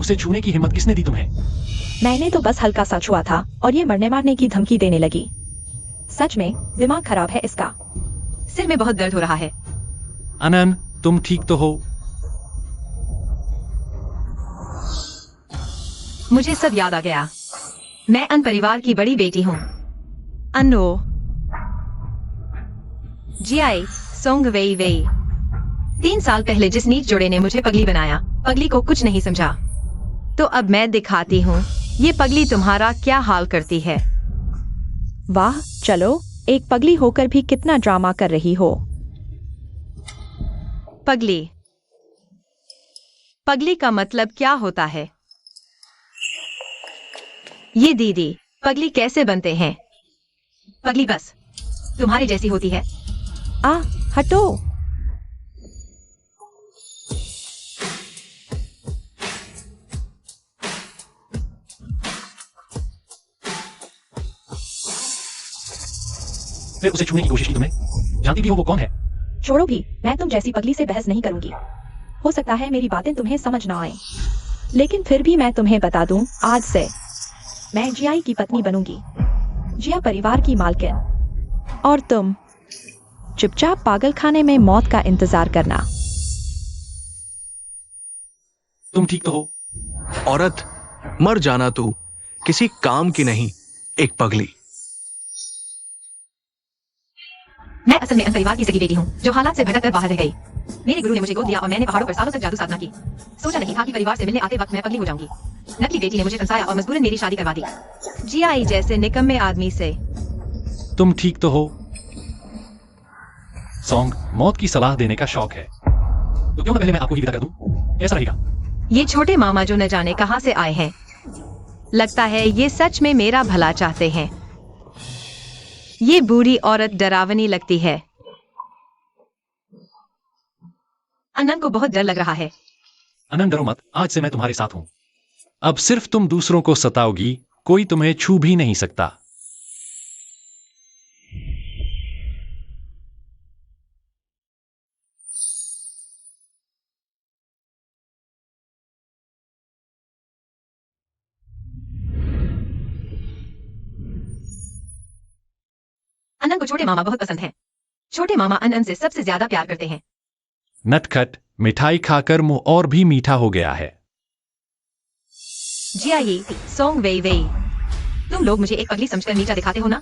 उसे छूने की हिम्मत किसने दी तुम्हें? मैंने तो बस हल्का सा छुआ था और ये मरने मारने की धमकी देने लगी। सच में दिमाग खराब है इसका। सिर में बहुत दर्द हो रहा है। अनन, तुम ठीक तो हो? मुझे सब याद आ गया। मैं अन परिवार की बड़ी बेटी हूँ। अनो जियाई सोंग वेई वेई। 3 साल पहले जिस नीच जोड़े ने मुझे पगली बनाया, पगली को कुछ नहीं समझा। तो अब मैं दिखाती हूँ ये पगली तुम्हारा क्या हाल करती है। वाह, चलो, एक पगली होकर भी कितना ड्रामा कर रही हो। पगली, पगली का मतलब क्या होता है? ये दीदी, पगली कैसे बनते हैं? पगली बस तुम्हारी जैसी होती है। हटो। फिर उसे छूने की कोशिश की तुमने? जानती भी हो वो कौन है? छोड़ो भी, मैं तुम जैसी पगली से बहस नहीं करूंगी। हो सकता है मेरी बातें तुम्हें समझ ना आए, लेकिन फिर भी मैं तुम्हें बता दूं, आज से मैं जियाई की पत्नी बनूंगी, जिया परिवार की मालकिन। और तुम चुपचाप पागलखाने में मौत का इंतजार करना। तुम ठीक तो हो? औरत, मर जाना तू, किसी काम की नहीं, एक पगली। मैं असल में अन परिवार की सगी बेटी हूँ जो हालात से भटक कर बाहर रह गई। मेरे गुरु ने मुझे गोद लिया और मैंने पहाड़ों पर सालों तक जादू साधना की। सोचा नहीं था कि परिवार से मिलने आते वक्त मैं पगली हो जाऊंगी। नकली बेटी ने मुझे फंसाया और मजबूरन मेरी शादी करवा दी, जियाई जैसे निकम्मे आदमी से। तुम ठीक तो हो? सॉन्ग, मौत की सलाह देने का शौक है, तो क्यों ना पहले मैं आपको ही विदा कर दूं? कैसा रहेगा? ये छोटे मामा जो न जाने कहां से आए हैं, लगता है ये सच में मेरा भला चाहते हैं। ये बूढ़ी औरत डरावनी लगती है। अनन को बहुत डर लग रहा है। अनन, डरो मत, आज से मैं तुम्हारे साथ हूं। अब सिर्फ तुम दूसरों को सताओगी, कोई तुम्हें छू भी नहीं सकता। अनन को छोटे मामा बहुत पसंद हैं। छोटे मामा अनन से सबसे ज्यादा प्यार करते हैं। नटखट, मिठाई खाकर मुंह और भी मीठा हो गया है। जियाई सोंग वेई वेई, तुम लोग मुझे एक पगली समझकर नीचा दिखाते हो ना?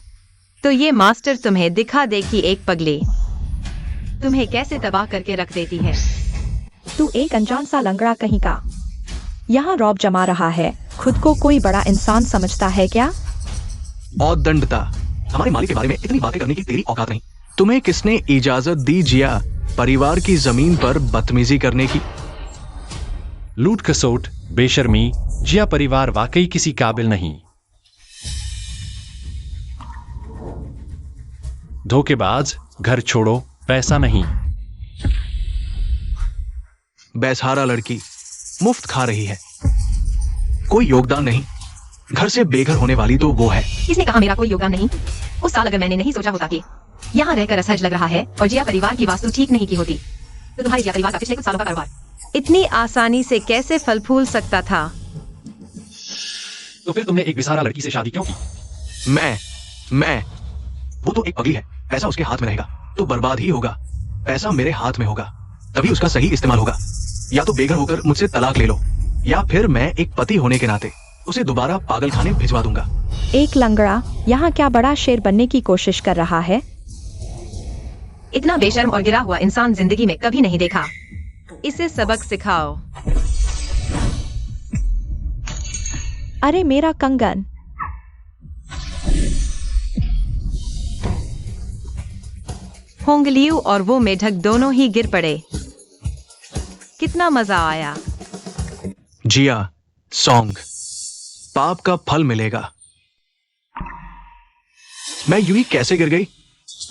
तो ये मास्टर तुम्हें दिखा दे कि एक पगली तुम्हें कैसे तबाह करके रख देती है। तू एक अनजान सा लंगड़ा कहीं का यहाँ रौब जमा रहा है। खुद को कोई बड़ा इंसान समझता है क्या? और दंडता, हमारे मालिक के बारे में इतनी बातें करने की तेरी औकात नहीं। तुम्हें किसने इजाजत दी जिया परिवार की जमीन पर बदतमीजी करने की? लूट खसोट, बेशर्मी, जिया परिवार वाकई किसी काबिल नहीं। धोखेबाज, घर छोड़ो, पैसा नहीं। बेसहारा लड़की मुफ्त खा रही है, कोई योगदान नहीं। घर से बेघर होने वाली तो वो है। किसने कहा मेरा कोई योगदान नहीं? उस साल अगर मैंने नहीं सोचा होता कि यहाँ रहकर असहज लग रहा है और जिया परिवार की वास्तु ठीक नहीं की होती, तो तुम्हारी जिया परिवार का पिछले कुछ सालों का कारोबार इतनी आसानी से कैसे फल फूल सकता था? तो फिर तुमने एक बेसहारा लड़की से शादी क्यों की? मैं वो तो एक पगली है। पैसा उसके हाथ में रहेगा तो बर्बाद ही होगा। पैसा मेरे हाथ में होगा तभी उसका सही इस्तेमाल होगा। या तो बेघर होकर मुझसे तलाक ले लो, या फिर मैं एक पति होने के नाते उसे दोबारा पागलखाने भिजवा दूंगा। एक लंगड़ा यहाँ क्या बड़ा शेर बनने की कोशिश कर रहा है? इतना बेशर्म और गिरा हुआ इंसान जिंदगी में कभी नहीं देखा। इसे सबक सिखाओ। अरे मेरा कंगन! होंगलियू और वो मेढक दोनों ही गिर पड़े। कितना मजा आया। जिया, सॉन्ग, पाप का फल मिलेगा। मैं यूं ही कैसे गिर गई?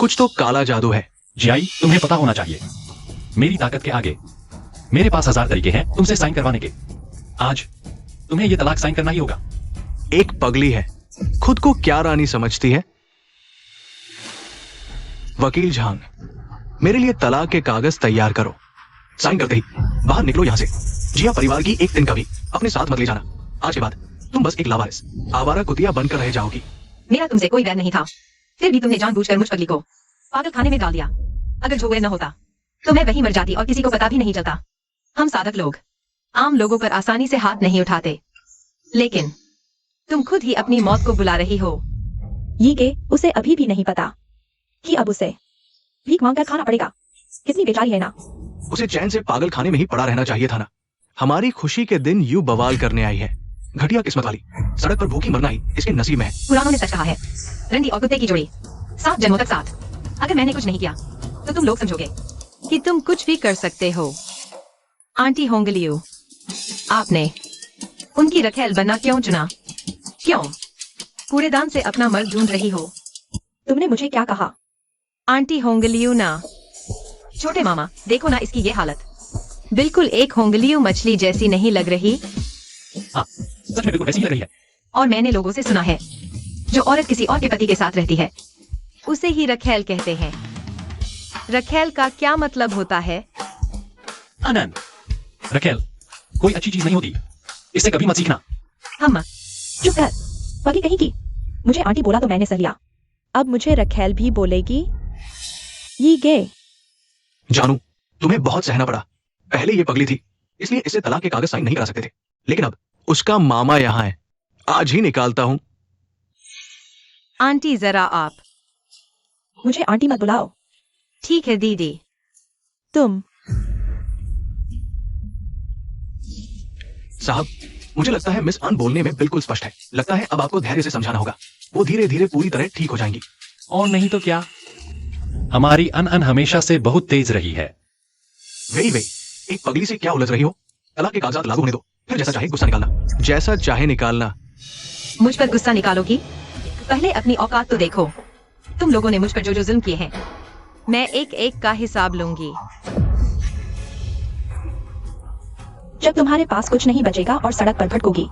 कुछ तो काला जादू है। जियाई, तुम्हें पता होना चाहिए, मेरी ताकत के आगे मेरे पास 1000 तरीके हैं तुमसे साइन करवाने के। आज तुम्हें यह तलाक साइन करना ही होगा। एक पगली है, खुद को क्या रानी समझती है। वकील झांग, मेरे लिए तलाक के कागज तैयार करो। साइन करते ही बाहर निकलो यहां से। जिया परिवार की एक दिन का भी अपने साथ मत ले जाना। आज के बाद तुम बस एक लावारिस आवारा कुतिया बनकर रह जाओगी। मेरा तुमसे कोई वैर नहीं था, फिर भी तुमने जानबूझकर मुझ पगली को पागल खाने में डाल दिया। अगर जो वैर न होता तो मैं वहीं मर जाती और किसी को पता भी नहीं चलता। हम साधक लोग आम लोगों पर आसानी से हाथ नहीं उठाते, लेकिन तुम खुद ही अपनी मौत को बुला रही हो। ये के उसे अभी भी नहीं पता कि अब उसे भीख मांगकर खाना पड़ेगा। कितनी बेचारी है ना। उसे चैन से पागल खाने में ही पड़ा रहना चाहिए था ना। हमारी खुशी के दिन यूं बवाल करने आई है। घटिया किस्मत वाली, सड़क पर भूखी मरना ही इसके नसीब में है। पुरानों ने सच कहा है, रंडी और कुत्ते की जोड़ी 7 जन्मों तक साथ। अगर मैंने कुछ नहीं किया तो तुम लोग समझोगे कि तुम कुछ भी कर सकते हो। आंटी होंगलियो, आपने उनकी रखेल बनना क्यों चुना? क्यों कूड़ेदान से अपना मर्द ढूंढ रही हो? तुमने मुझे क्या कहा? आंटी होंगलियो ना। छोटे मामा देखो ना इसकी ये हालत, बिल्कुल एक होंगलियो मछली जैसी नहीं लग रही? हाँ, सच में बिल्कुल वैसी ही लग रही है। और मैंने लोगों से सुना है, जो औरत किसी और के पति के साथ रहती है उसे ही रखेल कहते हैं। रखेल का क्या मतलब होता है? अनन, रखेल कोई अच्छी चीज नहीं होती, इससे कभी मत सीखना। हम चुप कर, पगली कहीं की। मुझे आंटी बोला तो मैंने सह लिया। अब मुझे रखेल भी बोलेगी? ये गे। जानू, तुम्हें बहुत सहना पड़ा। पहले ये पगली थी, इसलिए इसे तलाक के कागज साइन नहीं करा सकते थे, लेकिन अब उसका मामा यहाँ है। आज ही निकालता हूँ। आंटी जरा आप। मुझे आंटी मत बुलाओ। ठीक है दीदी। तुम साहब, मुझे लगता है मिस अन बोलने में बिल्कुल स्पष्ट है। लगता है अब आपको धैर्य से समझाना होगा। वो धीरे धीरे पूरी तरह ठीक हो जाएंगी। और नहीं तो क्या, हमारी अन हमेशा से बहुत तेज रही है। वही एक पगली से क्या उलझ रही हो? तलाक के कागजात लागू होने दो, फिर जैसा चाहे गुस्सा निकालना। जैसा चाहे निकालना। मुझ पर गुस्सा निकालोगी? पहले अपनी औकात तो देखो। तुम लोगों ने मुझ पर जो जो जुल्म किए हैं, मैं एक एक का हिसाब लूंगी। जब तुम्हारे पास कुछ नहीं बचेगा और सड़क पर भटकोगी,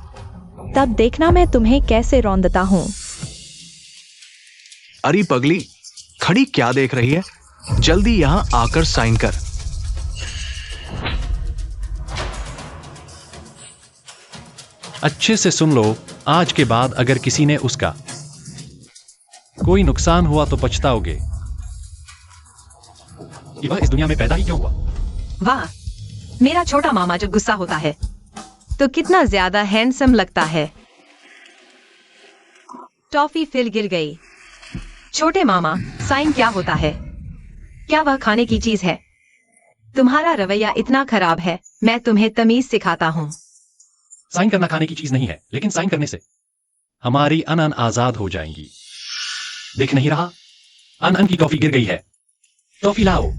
तब देखना मैं तुम्हें कैसे रौंदता हूँ। अरे पगली, खड़ी क्या देख रही है? जल्दी यहाँ आकर साइन कर। अच्छे से सुन लो, आज के बाद अगर किसी ने उसका कोई नुकसान हुआ तो पछताओगे कि वह इस दुनिया में पैदा ही क्यों हुआ। वाह, मेरा छोटा मामा जब गुस्सा होता है तो कितना ज्यादा हैंडसम लगता है। टॉफी फिर गिर गई। छोटे मामा, साइन क्या होता है? क्या वह खाने की चीज है? तुम्हारा रवैया इतना खराब है, मैं तुम्हें तमीज सिखाता हूँ। साइन करना खाने की चीज नहीं है, लेकिन साइन करने से हमारी अन आजाद हो जाएंगी। देख नहीं रहा, अन की टॉफी गिर गई है। टॉफी लाओ।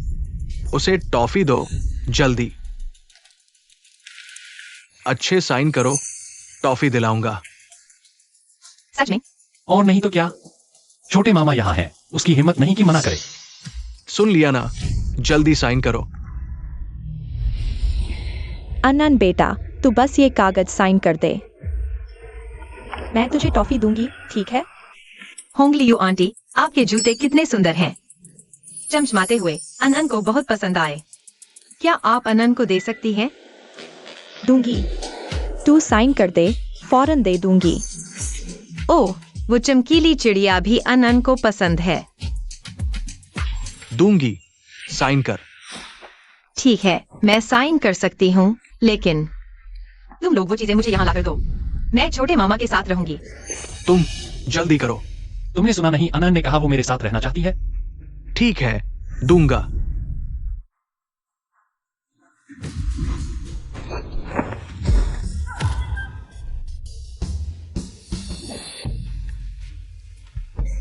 उसे टॉफी दो जल्दी। अच्छे साइन करो, टॉफी दिलाऊंगा। सच में? और नहीं तो क्या, छोटे मामा यहाँ है, उसकी हिम्मत नहीं कि मना करे। सुन लिया ना, जल्दी साइन करो। अनन बेटा, तू बस ये कागज साइन कर दे। मैं तुझे टॉफी दूंगी, ठीक है? होंगलियो आंटी, आपके जूते कितने सुंदर हैं। चमचमाते हुए अनन को बहुत पसंद आए। क्या आप अनन को दे सकती हैं? दूंगी। तू साइन कर दे, फौरन दे दूंगी। ओह, वो चमकीली चिड़िया भी अनन को पसंद है। दूंगी, साइन कर। ठीक है, मैं साइन कर सकती हूँ, लेकिन तुम लोग वो चीजें मुझे यहाँ लाकर दो। मैं छोटे मामा के साथ रहूंगी। तुम जल्दी करो। तुमने सुना नहीं, अनन ने कहा वो मेरे साथ रहना चाहती है। ठीक है, दूंगा।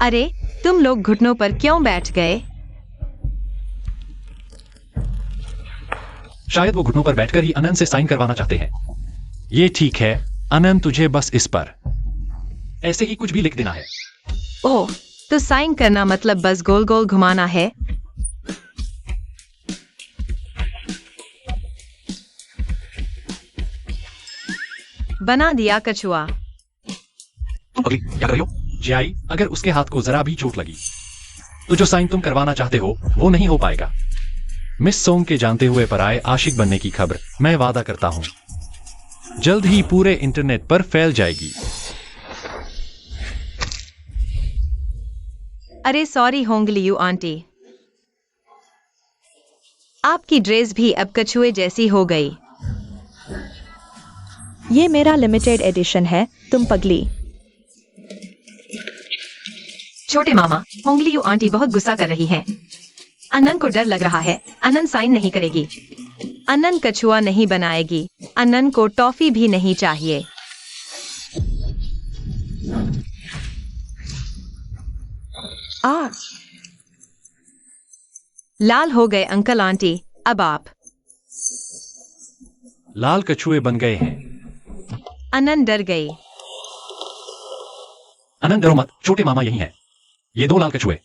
अरे, तुम लोग घुटनों पर क्यों बैठ गए? शायद वो घुटनों पर बैठकर ही अनन से साइन करवाना चाहते हैं। ये ठीक है अनन, तुझे बस इस पर ऐसे ही कुछ भी लिख देना है। ओह, तो साइन करना मतलब बस गोल गोल घुमाना है? बना दिया कछुआ। तुम पगली क्या कर रही हो? जियाई, अगर उसके हाथ को जरा भी चोट लगी तो जो साइन तुम करवाना चाहते हो वो नहीं हो पाएगा। मिस सोंग के जानते हुए पर आए आशिक बनने की खबर मैं वादा करता हूं जल्द ही पूरे इंटरनेट पर फैल जाएगी। अरे सॉरी होंगलियू आंटी, आपकी ड्रेस भी अब कछुए जैसी हो गई। ये मेरा लिमिटेड एडिशन है, तुम पगली। छोटे मामा, होंगलियू आंटी बहुत गुस्सा कर रही हैं। अनन को डर लग रहा है। अनन साइन नहीं करेगी। अनन कछुआ नहीं बनाएगी। अनन को टॉफी भी नहीं चाहिए। आ लाल हो गए अंकल आंटी, अब आप। लाल कछुए बन गए हैं। अनन डर गई। अनंत डरो मत, छोटे मामा यही हैं। ये 2 लाल कछुए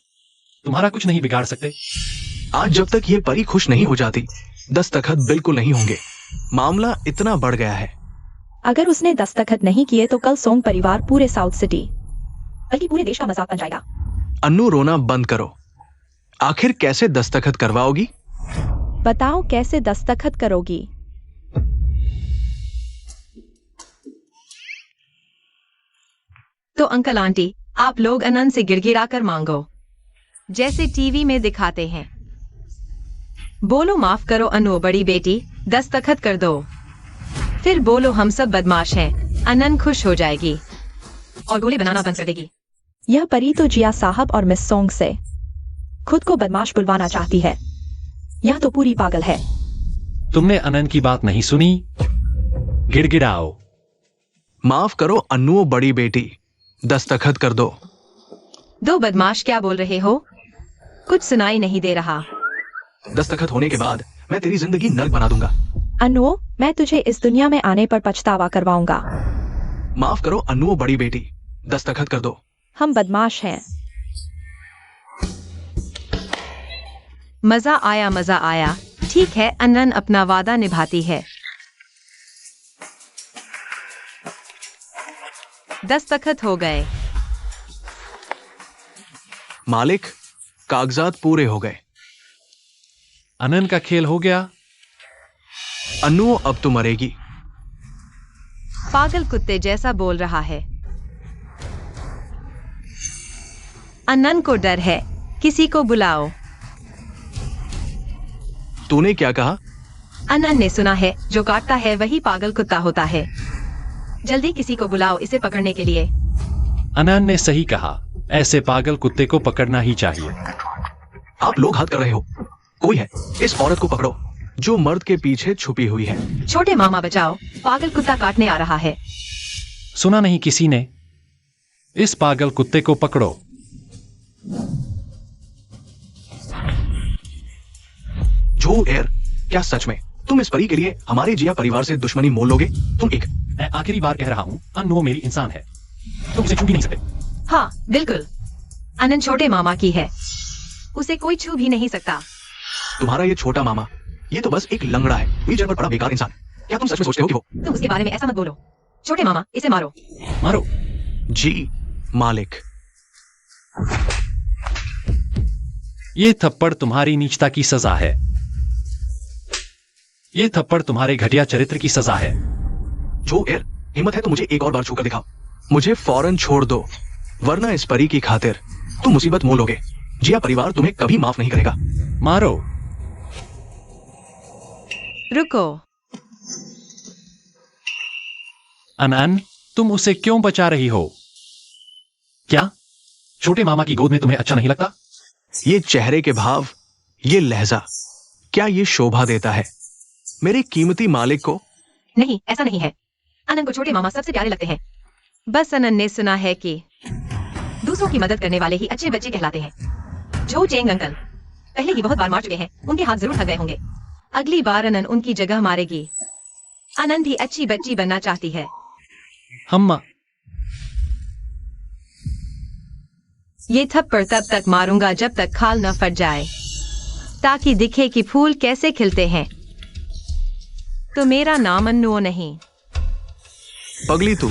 तुम्हारा कुछ नहीं बिगाड़ सकते। आज जब तक ये परी खुश नहीं हो जाती, दस्तखत बिल्कुल नहीं होंगे। मामला इतना बढ़ गया है। अगर उसने दस्तखत नहीं किए तो कल सोंग परिवार पूरे साउथ सिटी बल्कि पूरे देश का मजाक बन जाएगा। अन्नू, रोना बंद करो। आखिर कैसे दस्तखत करवाओगी? बताओ कैसे दस्तखत करोगी? तो अंकल आंटी, आप लोग अनन से गिड़गिड़ा कर मांगो, जैसे टीवी में दिखाते हैं। बोलो माफ करो अनु बड़ी बेटी, दस्तखत कर दो। फिर बोलो हम सब बदमाश हैं। अनन खुश हो जाएगी और गोले बनाना बंद कर देगी। यह परी तो जिया साहब और मिस सोंग से खुद को बदमाश बुलवाना चाहती है। यह तो पूरी पागल है। तुमने अनन की बात नहीं सुनी? गिड़गिड़ाओ। माफ करो अन्नू बड़ी बेटी, दस्तखत कर दो। 2 बदमाश क्या बोल रहे हो? कुछ सुनाई नहीं दे रहा। दस्तखत होने के बाद मैं तेरी जिंदगी नर्क बना दूंगा। अनु, मैं तुझे इस दुनिया में आने पर पछतावा करवाऊंगा। माफ करो अन्नू बड़ी बेटी, दस्तखत कर दो। हम बदमाश हैं। मजा आया, मजा आया। ठीक है, अनन अपना वादा निभाती है। दस्तखत हो गए। मालिक, कागजात पूरे हो गए। अनन का खेल हो गया। अन्नू, अब तू मरेगी। पागल कुत्ते जैसा बोल रहा है। अनन को डर है, किसी को बुलाओ। तूने क्या कहा? अनन ने सुना है, जो काटता है वही पागल कुत्ता होता है। जल्दी किसी को बुलाओ इसे पकड़ने के लिए। अनन ने सही कहा, ऐसे पागल कुत्ते को पकड़ना ही चाहिए। आप लोग हाथ कर रहे हो। कोई है, इस औरत को पकड़ो जो मर्द के पीछे छुपी हुई है। छोटे मामा बचाओ, पागल कुत्ता काटने आ रहा है। सुना नहीं किसी ने? इस पागल कुत्ते को पकड़ो। जो एयर, क्या सच में तुम इस परी के लिए हमारे जिया परिवार से दुश्मनी मोल लोगे? तुम एक मैं आखिरी बार कह रहा हूं, अन्नो मेरी इंसान है, तुम उसे छू भी नहीं सकते। हाँ बिल्कुल, अनन छोटे मामा की है, उसे कोई छू भी नहीं सकता। तुम्हारा ये छोटा मामा, ये तो बस एक लंगड़ा है, व्हीलचेयर पर पड़ा बेकार इंसान। क्या तुम सच में सोचते हो कि वो? तुम उसके बारे में ऐसा मत बोलो। छोटे मामा, इसे मारो। मारो। जी मालिक। ये थप्पड़ तुम्हारी नीचता की सजा है। ये थप्पड़ तुम्हारे घटिया चरित्र की सजा है। जो एयर, हिम्मत है तो मुझे एक और बार छूकर दिखाओ। मुझे फौरन छोड़ दो, वरना इस परी की खातिर तुम मुसीबत मोल लोगे। जिया परिवार तुम्हें कभी माफ नहीं करेगा। मारो। रुको। अनन, तुम उसे क्यों बचा रही हो? क्या छोटे मामा की गोद में तुम्हें अच्छा नहीं लगता? ये चेहरे के भाव, ये लहजा, क्या ये शोभा देता है मेरे कीमती मालिक को? नहीं, ऐसा नहीं है। अनन को छोटे मामा सबसे प्यारे लगते हैं। बस अनन ने सुना है कि दूसरों की मदद करने वाले ही अच्छे बच्चे कहलाते हैं। जो चेंग अंकल पहले ही बहुत बार मार चुके हैं, उनके हाथ जरूर थक गए होंगे। अगली बार अनन उनकी जगह मारेगी। अनन भी अच्छी बच्ची बनना चाहती है। हम ये थप्पड़ तब तक मारूंगा जब तक खाल न फट जाए, ताकि दिखे कि फूल कैसे खिलते हैं। तो मेरा नाम अन्नो नहीं। पगली तू।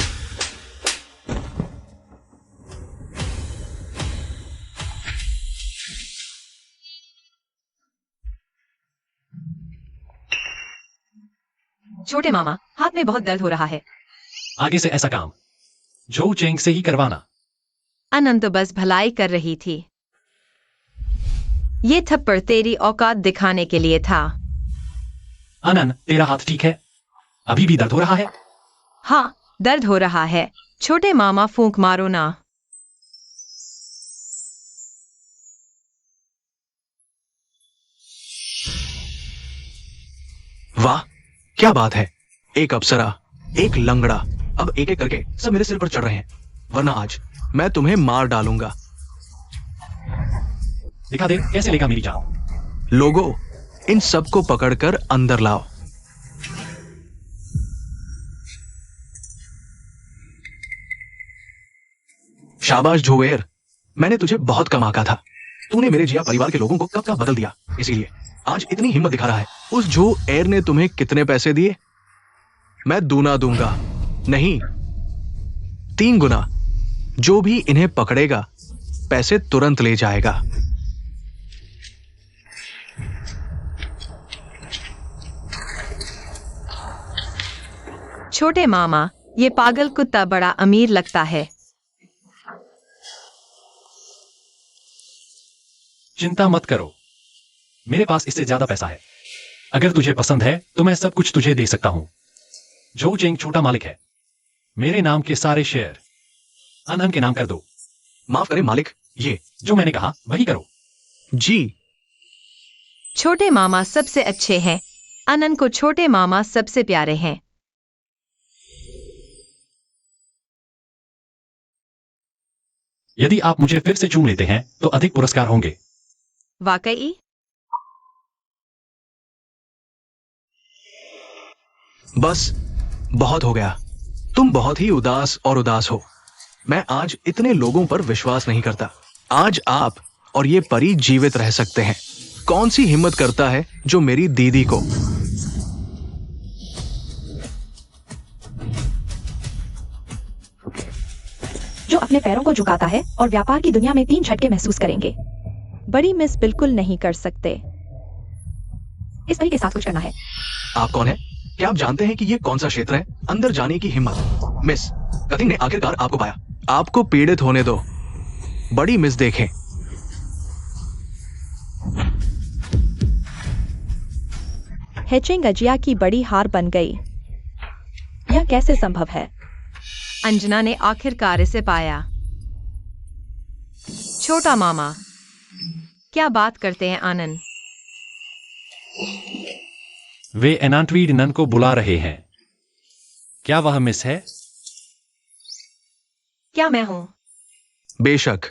छोटे मामा, हाथ में बहुत दर्द हो रहा है। आगे से ऐसा काम जो चेंग से ही करवाना। अनंत तो बस भलाई कर रही थी। ये थप्पड़ तेरी औकात दिखाने के लिए था। अनन, तेरा हाथ ठीक है? अभी भी दर्द हो रहा है? हाँ, दर्द हो रहा है। छोटे मामा, फूंक मारो ना। वाह, क्या बात है। एक अप्सरा, एक लंगड़ा, अब एक एक करके सब मेरे सिर पर चढ़ रहे हैं, वरना आज मैं तुम्हें मार डालूंगा। दिखा दे कैसे लेगा मेरी जान। लोगों, इन सबको पकड़कर अंदर लाओ। शाबाश जोवेर, मैंने तुझे बहुत कम आंका था। तूने मेरे जिया परिवार के लोगों को कब का बदल दिया, इसीलिए आज इतनी हिम्मत दिखा रहा है। उस जो एर ने तुम्हें कितने पैसे दिए? मैं दूना दूंगा, नहीं 3 गुना। जो भी इन्हें पकड़ेगा पैसे तुरंत ले जाएगा। छोटे मामा, ये पागल कुत्ता बड़ा अमीर लगता है। चिंता मत करो, मेरे पास इससे ज्यादा पैसा है। अगर तुझे पसंद है तो मैं सब कुछ तुझे दे सकता हूं। जो चेंग छोटा मालिक है, मेरे नाम के सारे शेयर अनन के नाम कर दो। माफ करें मालिक, ये जो मैंने कहा वही करो। जी। छोटे मामा सबसे अच्छे हैं। अनन को छोटे मामा सबसे प्यारे हैं। यदि आप मुझे फिर से चूम लेते हैं तो अधिक पुरस्कार होंगे। वाकई? बस बहुत हो गया। तुम बहुत ही उदास और उदास हो। मैं आज इतने लोगों पर विश्वास नहीं करता। आज आप और ये परी जीवित रह सकते हैं। कौन सी हिम्मत करता है जो मेरी दीदी को? जो अपने पैरों को झुकाता है और व्यापार की दुनिया में 3 झटके महसूस करेंगे। बड़ी मिस बिल्कुल नहीं कर सकते। इस परी के साथ कुछ करना है। आप कौन है? क्या आप जानते हैं कि ये कौन सा क्षेत्र है? अंदर जाने की हिम्मत। मिस कथिंग ने आखिरकार आपको पाया। आपको पीड़ित होने दो। बड़ी मिस देखें। हेचिंग अजिया की बड़ी हार बन गई। यह कैसे संभव है? अंजना ने आखिरकार इसे पाया। छोटा मामा, क्या बात करते हैं आनंद? वे एनांटवीड नन को बुला रहे हैं। क्या वह मिस है? क्या मैं हूं? बेशक,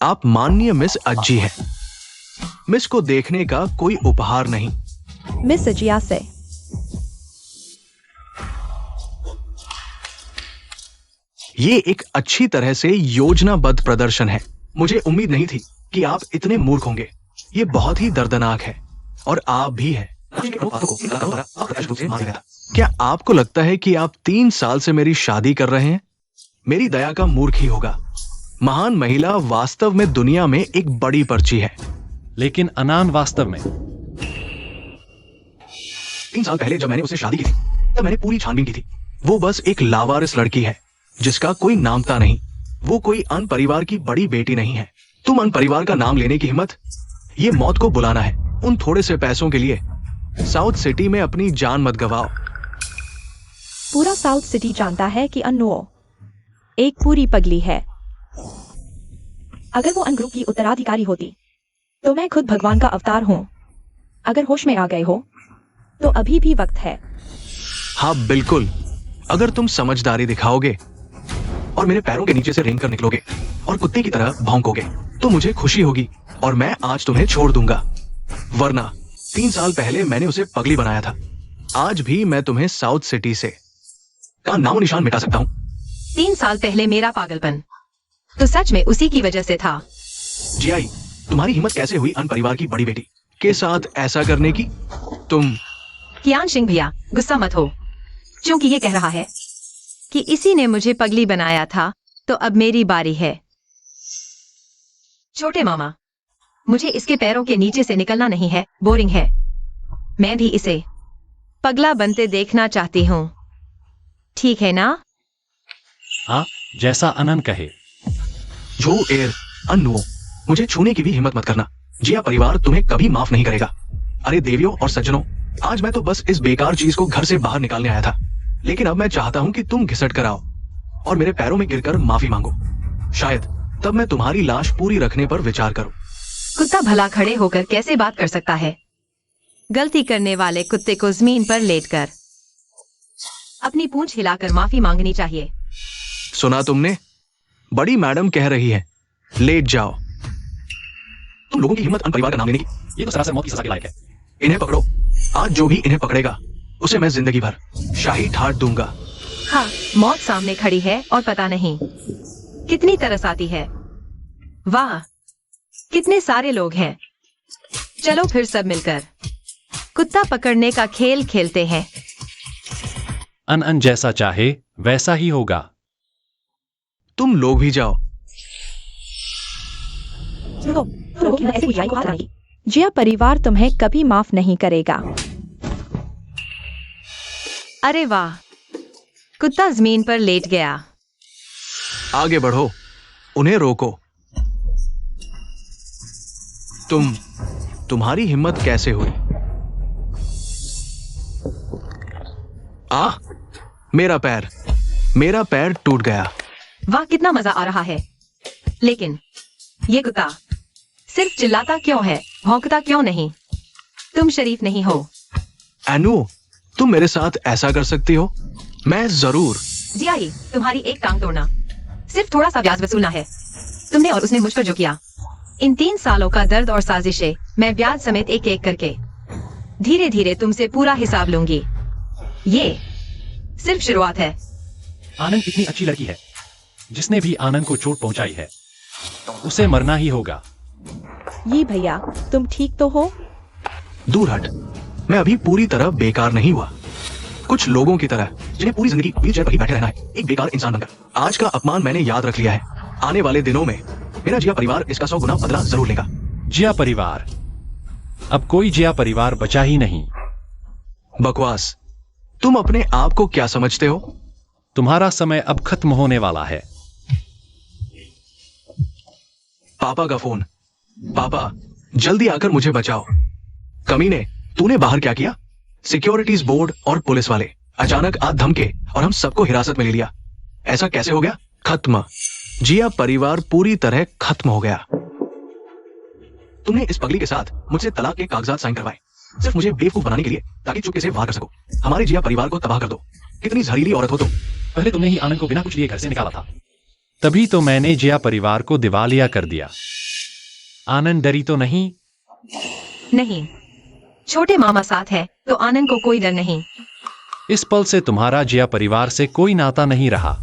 आप माननीय मिस अज्जी हैं। मिस को देखने का कोई उपहार नहीं। मिस अजिया से ये एक अच्छी तरह से योजनाबद्ध प्रदर्शन है। मुझे उम्मीद नहीं थी कि आप इतने मूर्ख होंगे। ये बहुत ही दर्दनाक है और आप भी हैं। क्या आपको लगता है कि आप 3 साल से मेरी शादी कर रहे हैं? मेरी दया का मूर्ख ही होगा। महान महिला वास्तव में दुनिया में एक बड़ी पर्ची है। लेकिन अनान वास्तव में 3 साल पहले जब मैंने उससे शादी की थी तब मैंने पूरी छानबीन की थी। वो बस एक लावारिस लड़की है जिसका कोई नामता नहीं। वो कोई अन परिवार की बड़ी बेटी नहीं है। तुम अन परिवार का नाम लेने की हिम्मत? ये मौत को बुलाना है। उन थोड़े से पैसों के लिए साउथ सिटी में अपनी जान मत गवाओ। पूरा साउथ सिटी जानता है कि अन्नो एक पूरी पगली है। अगर वो अन ग्रुप की उत्तराधिकारी होती तो मैं खुद भगवान का अवतार हूं। अगर होश में आ गए हो तो अभी भी वक्त है। हाँ बिल्कुल, अगर तुम समझदारी दिखाओगे और मेरे पैरों के नीचे से रेंग कर निकलोगे और कुत्ते की तरह भौंकोगे तो मुझे खुशी होगी और मैं आज तुम्हें छोड़ दूंगा। वरना 3 साल पहले मैंने उसे पगली बनाया था। आज भी मैं तुम्हें साउथ सिटी से का नामो निशान मिटा सकता हूँ। 3 साल पहले मेरा पागलपन तो सच में उसी की वजह से था। जियाई, तुम्हारी हिम्मत कैसे हुई अन परिवार की बड़ी बेटी के साथ ऐसा करने की? तुम कियान सिंह भैया, गुस्सा मत हो, क्योंकि ये कह रहा है कि इसी ने मुझे पगली बनाया था, तो अब मेरी बारी है। छोटे मामा, मुझे इसके पैरों के नीचे से निकलना नहीं है, बोरिंग है। मैं भी इसे पगला बनते देखना चाहती हूँ, ठीक है ना? हाँ, जैसा अनन कहे। जो एर अन्नुओ, मुझे छूने की भी हिम्मत मत करना। जिया परिवार तुम्हें कभी माफ नहीं करेगा। अरे देवियों और सज्जनों, आज मैं तो बस इस बेकार चीज को घर से बाहर निकालने आया था, लेकिन अब मैं चाहता हूँ कि तुम घिसट कर आओ और मेरे पैरों में गिरकर माफी मांगो। शायद तब मैं तुम्हारी लाश पूरी रखने पर विचार करूं। कुत्ता भला खड़े होकर कैसे बात कर सकता है? गलती करने वाले कुत्ते को जमीन पर लेटकर अपनी पूंछ हिलाकर माफी मांगनी चाहिए। सुना तुमने? बड़ी मैडम कह रही है, लेट जाओ। तुम लोगों की हिम्मत अन परिवार का नाम लेने की। ये तो सरासर मौत की सजा के लायक है। इन्हें पकड़ो। आज जो भी इन्हें पकड़ेगा उसे मैं जिंदगी भर शाही ठाट दूंगा। हाँ, मौत सामने खड़ी है और पता नहीं कितनी तरस आती है। वाह, कितने सारे लोग हैं। चलो फिर सब मिलकर कुत्ता पकड़ने का खेल खेलते हैं। अन जैसा चाहे वैसा ही होगा। तुम लोग भी जाओ। ऐसे जिया को हाथ लगाएगी। जिया परिवार तुम्हें कभी माफ नहीं करेगा। अरे वाह, कुत्ता जमीन पर लेट गया। आगे बढ़ो, उन्हें रोको। तुम्हारी हिम्मत कैसे हुई? मेरा पैर टूट गया। वाह, कितना मजा आ रहा है। लेकिन ये कुत्ता सिर्फ चिल्लाता क्यों है, भौंकता क्यों नहीं? तुम शरीफ नहीं हो। एनु, तुम मेरे साथ ऐसा कर सकती हो? मैं जरूर। जियाई, तुम्हारी एक टांग तोड़ना, सिर्फ थोड़ा सा ब्याज वसूलना है। तुमने और उसने मुझ पर जो किया, इन 3 सालों का दर्द और साजिशें, मैं ब्याज समेत एक एक करके धीरे धीरे तुमसे पूरा हिसाब लूंगी। ये सिर्फ शुरुआत है। आनंद इतनी अच्छी लड़की है। जिसने भी आनंद को चोट पहुंचाई है उसे मरना ही होगा। ये भैया, तुम ठीक तो हो? दूर हट। मैं अभी पूरी तरह बेकार नहीं हुआ। कुछ लोगों की तरह जिन्हें पूरी जिंदगी व्हीलचेयर पर ही बैठे रहना है, एक बेकार इंसान बनकर। आज का अपमान मैंने याद रख लिया है। आने वाले दिनों में मेरा जिया परिवार इसका 100 गुना बदला जरूर लेगा। जिया परिवार? अब कोई जिया परिवार बचा ही नहीं। बकवास। तुम अपने आप को क्या समझते हो? तुम्हारा समय अब खत्म होने वाला है। पापा का फोन। पापा, जल्दी आकर मुझे बचाओ। कमीने, तूने बाहर क्या किया? सिक्योरिटीज बोर्ड और पुलिस वाले अचानक आ धमके और हम सबको हिरासत में ले लिया। ऐसा कैसे हो गया? खत्म। जिया परिवार पूरी तरह खत्म हो गया। तुमने इस पगली के साथ मुझसे तलाक के कागजात साइन करवाए, सिर्फ मुझे बेवकूफ बनाने के लिए, ताकि चुपके से वार कर सको। हमारे जिया परिवार को तबाह कर दो। कितनी जहरीली औरत हो तुम। पहले तुमने ही आनंद को बिना कुछ लिए घर से निकाला था, तभी तो मैंने जिया परिवार को दिवालिया कर दिया। आनंद डरी तो नहीं? नहीं, छोटे मामा साथ है तो आनंद को कोई डर नहीं। इस पल से तुम्हारा जिया परिवार से कोई नाता नहीं रहा।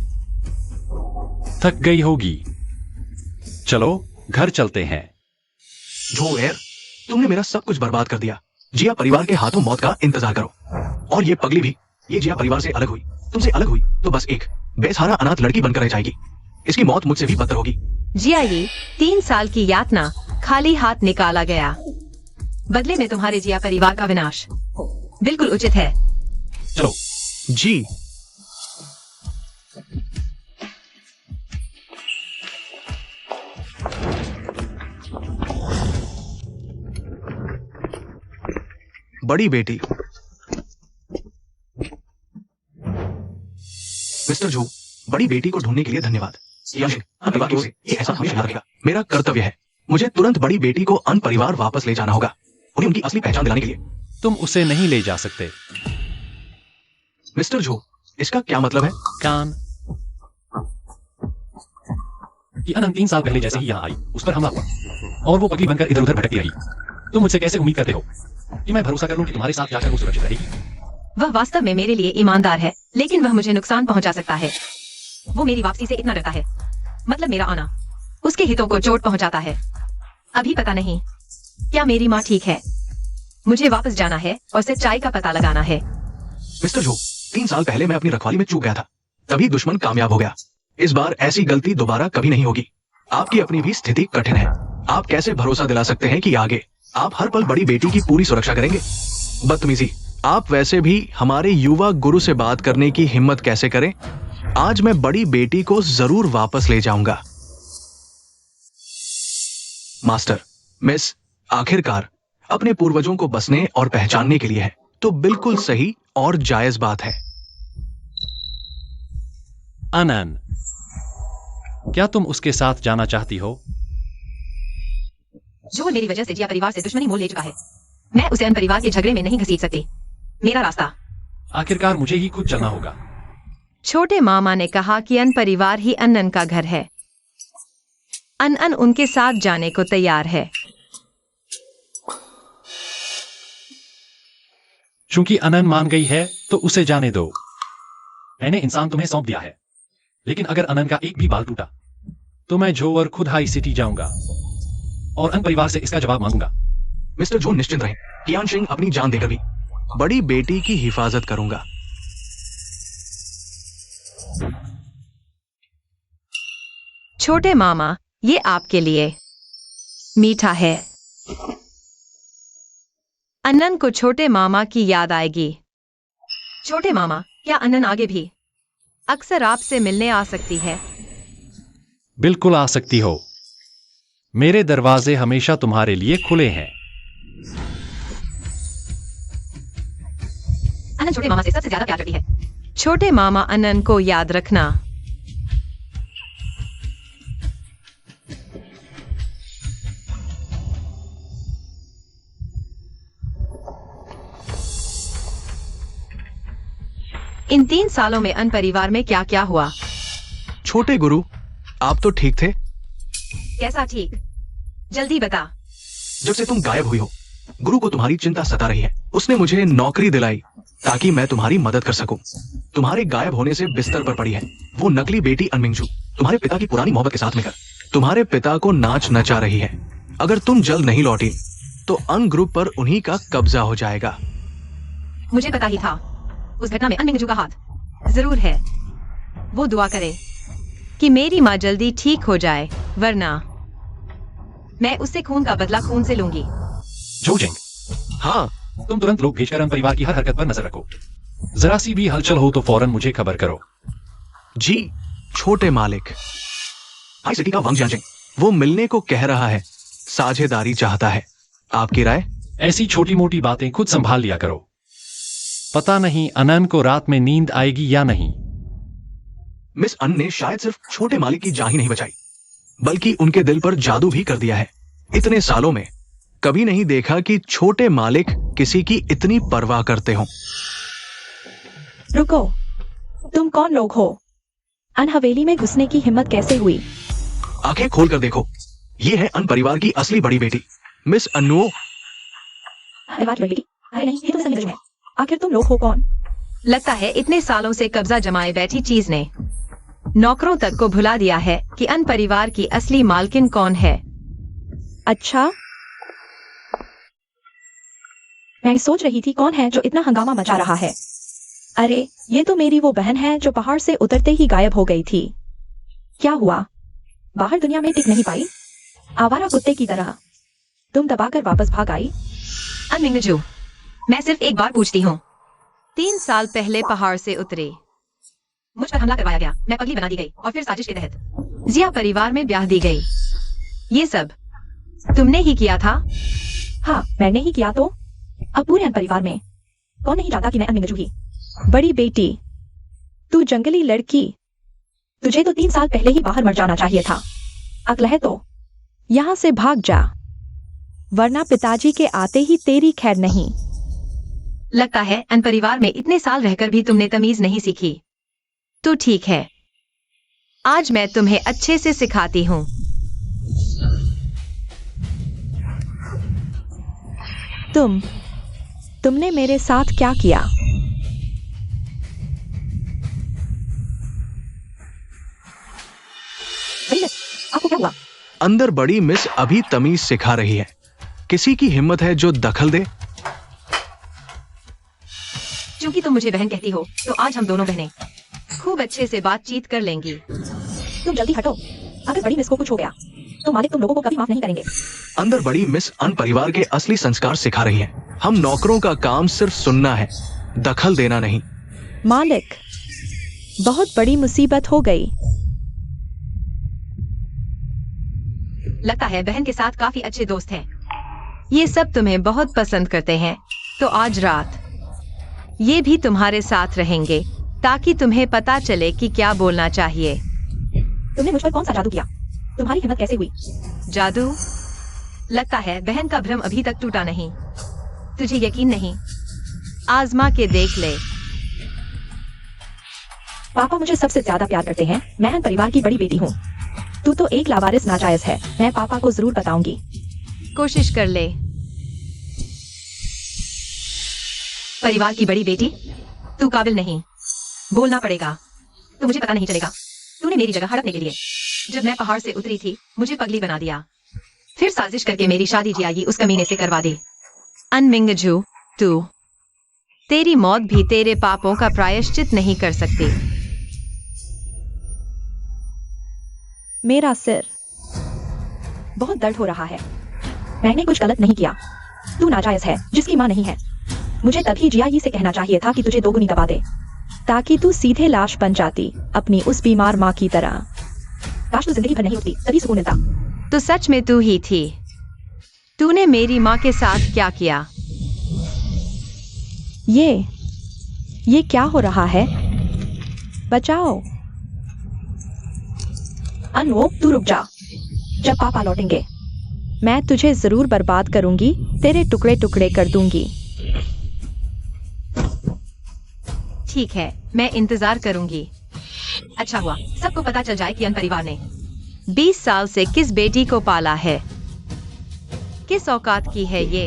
थक गई होगी। चलो घर चलते हैं। जो यार, तुमने मेरा सब कुछ बर्बाद कर दिया। जिया परिवार के हाथों मौत का इंतजार करो। और ये पगली भी, ये जिया परिवार से अलग हुई, तुमसे अलग हुई तो बस एक बेसहारा अनाथ लड़की बनकर रह जाएगी। इसकी मौत मुझसे भी बदतर होगी। जिया, ये 3 साल की यातना खाली हाथ निकाला गया। बदले में तुम्हारे जिया परिवार का विनाश बिल्कुल उचित है। चलो। जी। बड़ी बेटी। मिस्टर जू, बड़ी बेटी को ढूंढने के लिए धन्यवाद। अन परिवार की ओर से ये एहसान हमेशा याद रखेगा। मेरा कर्तव्य है, मुझे तुरंत बड़ी बेटी को अन परिवार वापस ले जाना होगा, उन्हें उनकी असली पहचान दिलाने के लिए। तुम उसे नहीं ले जा सकते। मिस्टर जू, इसका क्या मतलब है? कान कि अनंत 3 साल पहले जैसे ही यहाँ आई, उस पर हमला हुआ और वो पगली बनकर इधर उधर भटकती रही। तुम मुझसे कैसे उम्मीद करते हो कि मैं भरोसा कर लूं कि तुम्हारे साथ जाकर वो सुरक्षित रहेगी? वह वास्तव में मेरे लिए ईमानदार है, लेकिन वह मुझे नुकसान पहुंचा सकता है। वो मेरी वापसी से इतना डरता है, मतलब मेरा आना उसके हितों को चोट पहुंचाता है। अभी पता नहीं क्या मेरी माँ ठीक है। मुझे वापस जाना है और सच्चाई का पता लगाना है। मिस्टर जो, 3 साल पहले मैं अपनी रखवाली में चूक गया था, तभी दुश्मन कामयाब हो गया। इस बार ऐसी गलती दोबारा कभी नहीं होगी। आपकी अपनी भी स्थिति कठिन है। आप कैसे भरोसा दिला सकते हैं कि आगे आप हर पल बड़ी बेटी की पूरी सुरक्षा करेंगे? बदतमीजी आप वैसे भी हमारे युवा गुरु से बात करने की हिम्मत कैसे करें? आज मैं बड़ी बेटी को जरूर वापस ले जाऊंगा। मास्टर, मिस, आखिरकार अपने पूर्वजों को बसने और पहचानने के लिए है, तो बिल्कुल सही और जायज बात है। अनन, क्या तुम उसके साथ जाना चाहती हो? जो मेरी वजह से जिया परिवार से दुश्मनी मोल ले चुका है, मैं उसे अन परिवार के झगड़े में नहीं घसीट सकती। मेरा रास्ता। आखिरकार मुझे ही खुद चलना होगा। छोटे मामा ने कहा कि अन परिवार ही अनन का घर है। अनन उनके साथ जाने को तैयार है। चूंकि अनन मान गई है तो उसे जाने दो। मैंने इंसान तुम्हें सौंप दिया है, लेकिन अगर अनन का एक भी बाल टूटा तो मैं जो और खुद हाई सिटी जाऊंगा और अन परिवार से इसका जवाब मांगूंगा। मिस्टर जो निश्चिंत रहें, कियान सिंह अपनी जान देकर भी बड़ी बेटी की हिफाजत करूंगा। छोटे मामा, ये आपके लिए मीठा है। अनन को छोटे मामा की याद आएगी। छोटे मामा, क्या अनन आगे भी अक्सर आपसे मिलने आ सकती है। बिल्कुल आ सकती हो। मेरे दरवाजे हमेशा तुम्हारे लिए खुले हैं। अनन छोटे मामा से सबसे ज्यादा प्यार करती है। छोटे मामा अनन को याद रखना। इन 3 सालों में अन परिवार में क्या क्या हुआ? छोटे गुरु, आप तो ठीक थे। कैसा ठीक? जल्दी बता। जब से तुम गायब हुई हो, गुरु को तुम्हारी चिंता सता रही है। उसने मुझे नौकरी दिलाई ताकि मैं तुम्हारी मदद कर सकूं। तुम्हारे गायब होने से बिस्तर पर पड़ी है वो नकली बेटी अनमिंगजू, तुम्हारे पिता की पुरानी मोहब्बत के साथ मिलकर तुम्हारे पिता को नाच नचा रही है। अगर तुम जल्द नहीं लौटी तो अन ग्रुप पर उन्हीं का कब्जा हो जाएगा। मुझे पता ही था उस घटना में अनमिंगजू का हाथ जरूर है। वो दुआ करे कि मेरी माँ जल्दी ठीक हो जाए, वरना मैं उससे खून का बदला खून से लूंगी। जोजिंग, हाँ, तुम तुरंत लोग भेजकर अन परिवार की हर हरकत पर नजर रखो। जरा सी भी हलचल हो तो फौरन मुझे खबर करो। जी छोटे मालिक। हाई सिटी का वंग जांचिंग, वो मिलने को कह रहा है, साझेदारी चाहता है। आपकी राय? ऐसी छोटी मोटी बातें खुद संभाल लिया करो। पता नहीं अनन को रात में नींद आएगी या नहीं। मिस अन ने शायद सिर्फ छोटे मालिक की जान ही नहीं बचाई, बल्कि उनके दिल पर जादू भी कर दिया है। इतने सालों में कभी नहीं देखा कि छोटे मालिक किसी की इतनी परवाह करते हों। रुको, तुम कौन लोग हो? अन हवेली में घुसने की हिम्मत कैसे हुई? आंखें खोलकर देखो, ये है अन परिवार की असली बड़ी बेटी, मिस अन्नुओ। अरे नहीं, ये तो समझ में। आखिर तुम लोग हो कौन? लगता है इतने सालों से कब्जा जमाए बैठी चीज ने नौकरों तक को भुला दिया है कि अन परिवार की असली मालकिन कौन है। अच्छा, मैं सोच रही थी कौन है जो इतना हंगामा मचा रहा है। अरे, ये तो मेरी वो बहन है जो पहाड़ से उतरते ही गायब हो गई थी। क्या हुआ? बाहर दुनिया में टिक नहीं पाई? आवारा कुत्ते की तरह तुम दबाकर वापस भाग आई? अनमिंगजू, मैं सिर्फ एक बार पूछती हूँ। 3 साल पहले पहाड़ से उतरे, मुझ पर हमला करवाया गया, मैं पगली बना दी गई और फिर साजिश के तहत जिया परिवार में ब्याह दी गई। ये सब तुमने ही किया था? हाँ, मैंने ही किया। तो अब पूरे अन परिवार में कौन नहीं चाहता कि मैं अनमिंगजू ही? बड़ी बेटी, तू जंगली लड़की, तुझे तो 3 साल पहले ही बाहर मर जाना चाहिए था। अक्ल है तो यहाँ से भाग जा, वरना पिताजी के आते ही तेरी खैर नहीं। लगता है अन परिवार में इतने साल रहकर भी तुमने तमीज नहीं सीखी। तो ठीक है, आज मैं तुम्हें अच्छे से सिखाती हूँ। तुमने मेरे साथ क्या किया? आपको क्या हुआ? अंदर बड़ी मिस अभी तमीज सिखा रही है। किसी की हिम्मत है जो दखल दे? क्योंकि तुम मुझे बहन कहती हो, तो आज हम दोनों बहनें खूब अच्छे से बातचीत कर लेंगी। तुम जल्दी हटो, अगर बड़ी मिस को कुछ हो गया तो मालिक तुम लोगों को कभी माफ नहीं करेंगे। अंदर बड़ी मिस अन परिवार के असली संस्कार सिखा रही हैं। हम नौकरों का काम सिर्फ सुनना है, दखल देना नहीं। मालिक, बहुत बड़ी मुसीबत हो गई। लगता है बहन के साथ काफी अच्छे दोस्त हैं। ये सब तुम्हें बहुत पसंद करते हैं, तो आज रात ये भी तुम्हारे साथ रहेंगे ताकि तुम्हें पता चले कि क्या बोलना चाहिए। तुमने मुझ पर कौन सा जादू किया? तुम्हारी हिम्मत कैसे हुई? जादू? लगता है बहन का भ्रम अभी तक टूटा नहीं। तुझे यकीन नहीं? आजमा के देख ले। पापा मुझे सबसे ज्यादा प्यार करते हैं। मैं अन परिवार की बड़ी बेटी हूँ। तू तो एक लावारिस नाजायज है। मैं पापा को जरूर बताऊंगी। कोशिश कर ले। परिवार की बड़ी बेटी? तू काबिल नहीं। बोलना पड़ेगा। तो मुझे पता नहीं चलेगा। तूने मेरी जगह हड़पने के लिए जब मैं पहाड़ से उतरी थी मुझे पगली बना दिया, फिर साजिश करके मेरी शादी जियागी उस कमीने से करवा दी। अनमिंगजू, तू तेरी मौत भी तेरे पापों का प्रायश्चित नहीं कर सकती। मेरा सिर बहुत दर्द हो रहा है। मैंने कुछ गलत नहीं किया। तू नाजायज है जिसकी माँ नहीं है। मुझे तभी जियाई से कहना चाहिए था कि तुझे दोगुनी दबा दे, ताकि तू सीधे लाश बन जाती अपनी उस बीमार माँ की तरह। काश तू जिंदगी भर नहीं होती, तभी सुकून मिलता। तो सच में तू ही थी। तूने मेरी माँ के साथ क्या किया? ये क्या हो रहा है? बचाओ। अनु, तू रुक जा। जब पापा लौटेंगे मैं तुझे जरूर बर्बाद करूंगी, तेरे टुकड़े टुकड़े कर दूंगी। ठीक है, मैं इंतजार करूंगी। अच्छा हुआ सबको पता चल जाए कि अन परिवार ने 20 साल से किस बेटी को पाला है। किस औकात की है ये?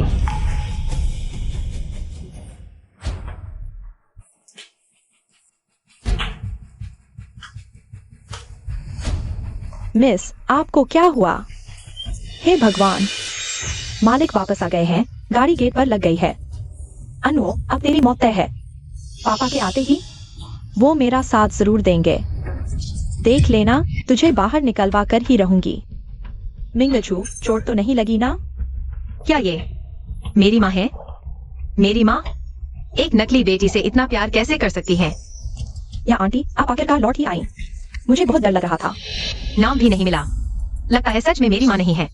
मिस, आपको क्या हुआ? हे भगवान, मालिक वापस आ गए हैं। गाड़ी गेट पर लग गई है। अनु, अब तेरी मौत तय है। पापा के आते ही वो मेरा साथ जरूर देंगे। देख लेना, तुझे बाहर निकलवा कर ही रहूंगी। मिंगजू, चोट तो नहीं लगी ना? क्या ये मेरी माँ है? मेरी माँ एक नकली बेटी से इतना प्यार कैसे कर सकती है? या आंटी, आप आखिरकार लौट ही आई। मुझे बहुत डर लग रहा था। नाम भी नहीं मिला। लगता है सच में मेरी माँ नहीं है।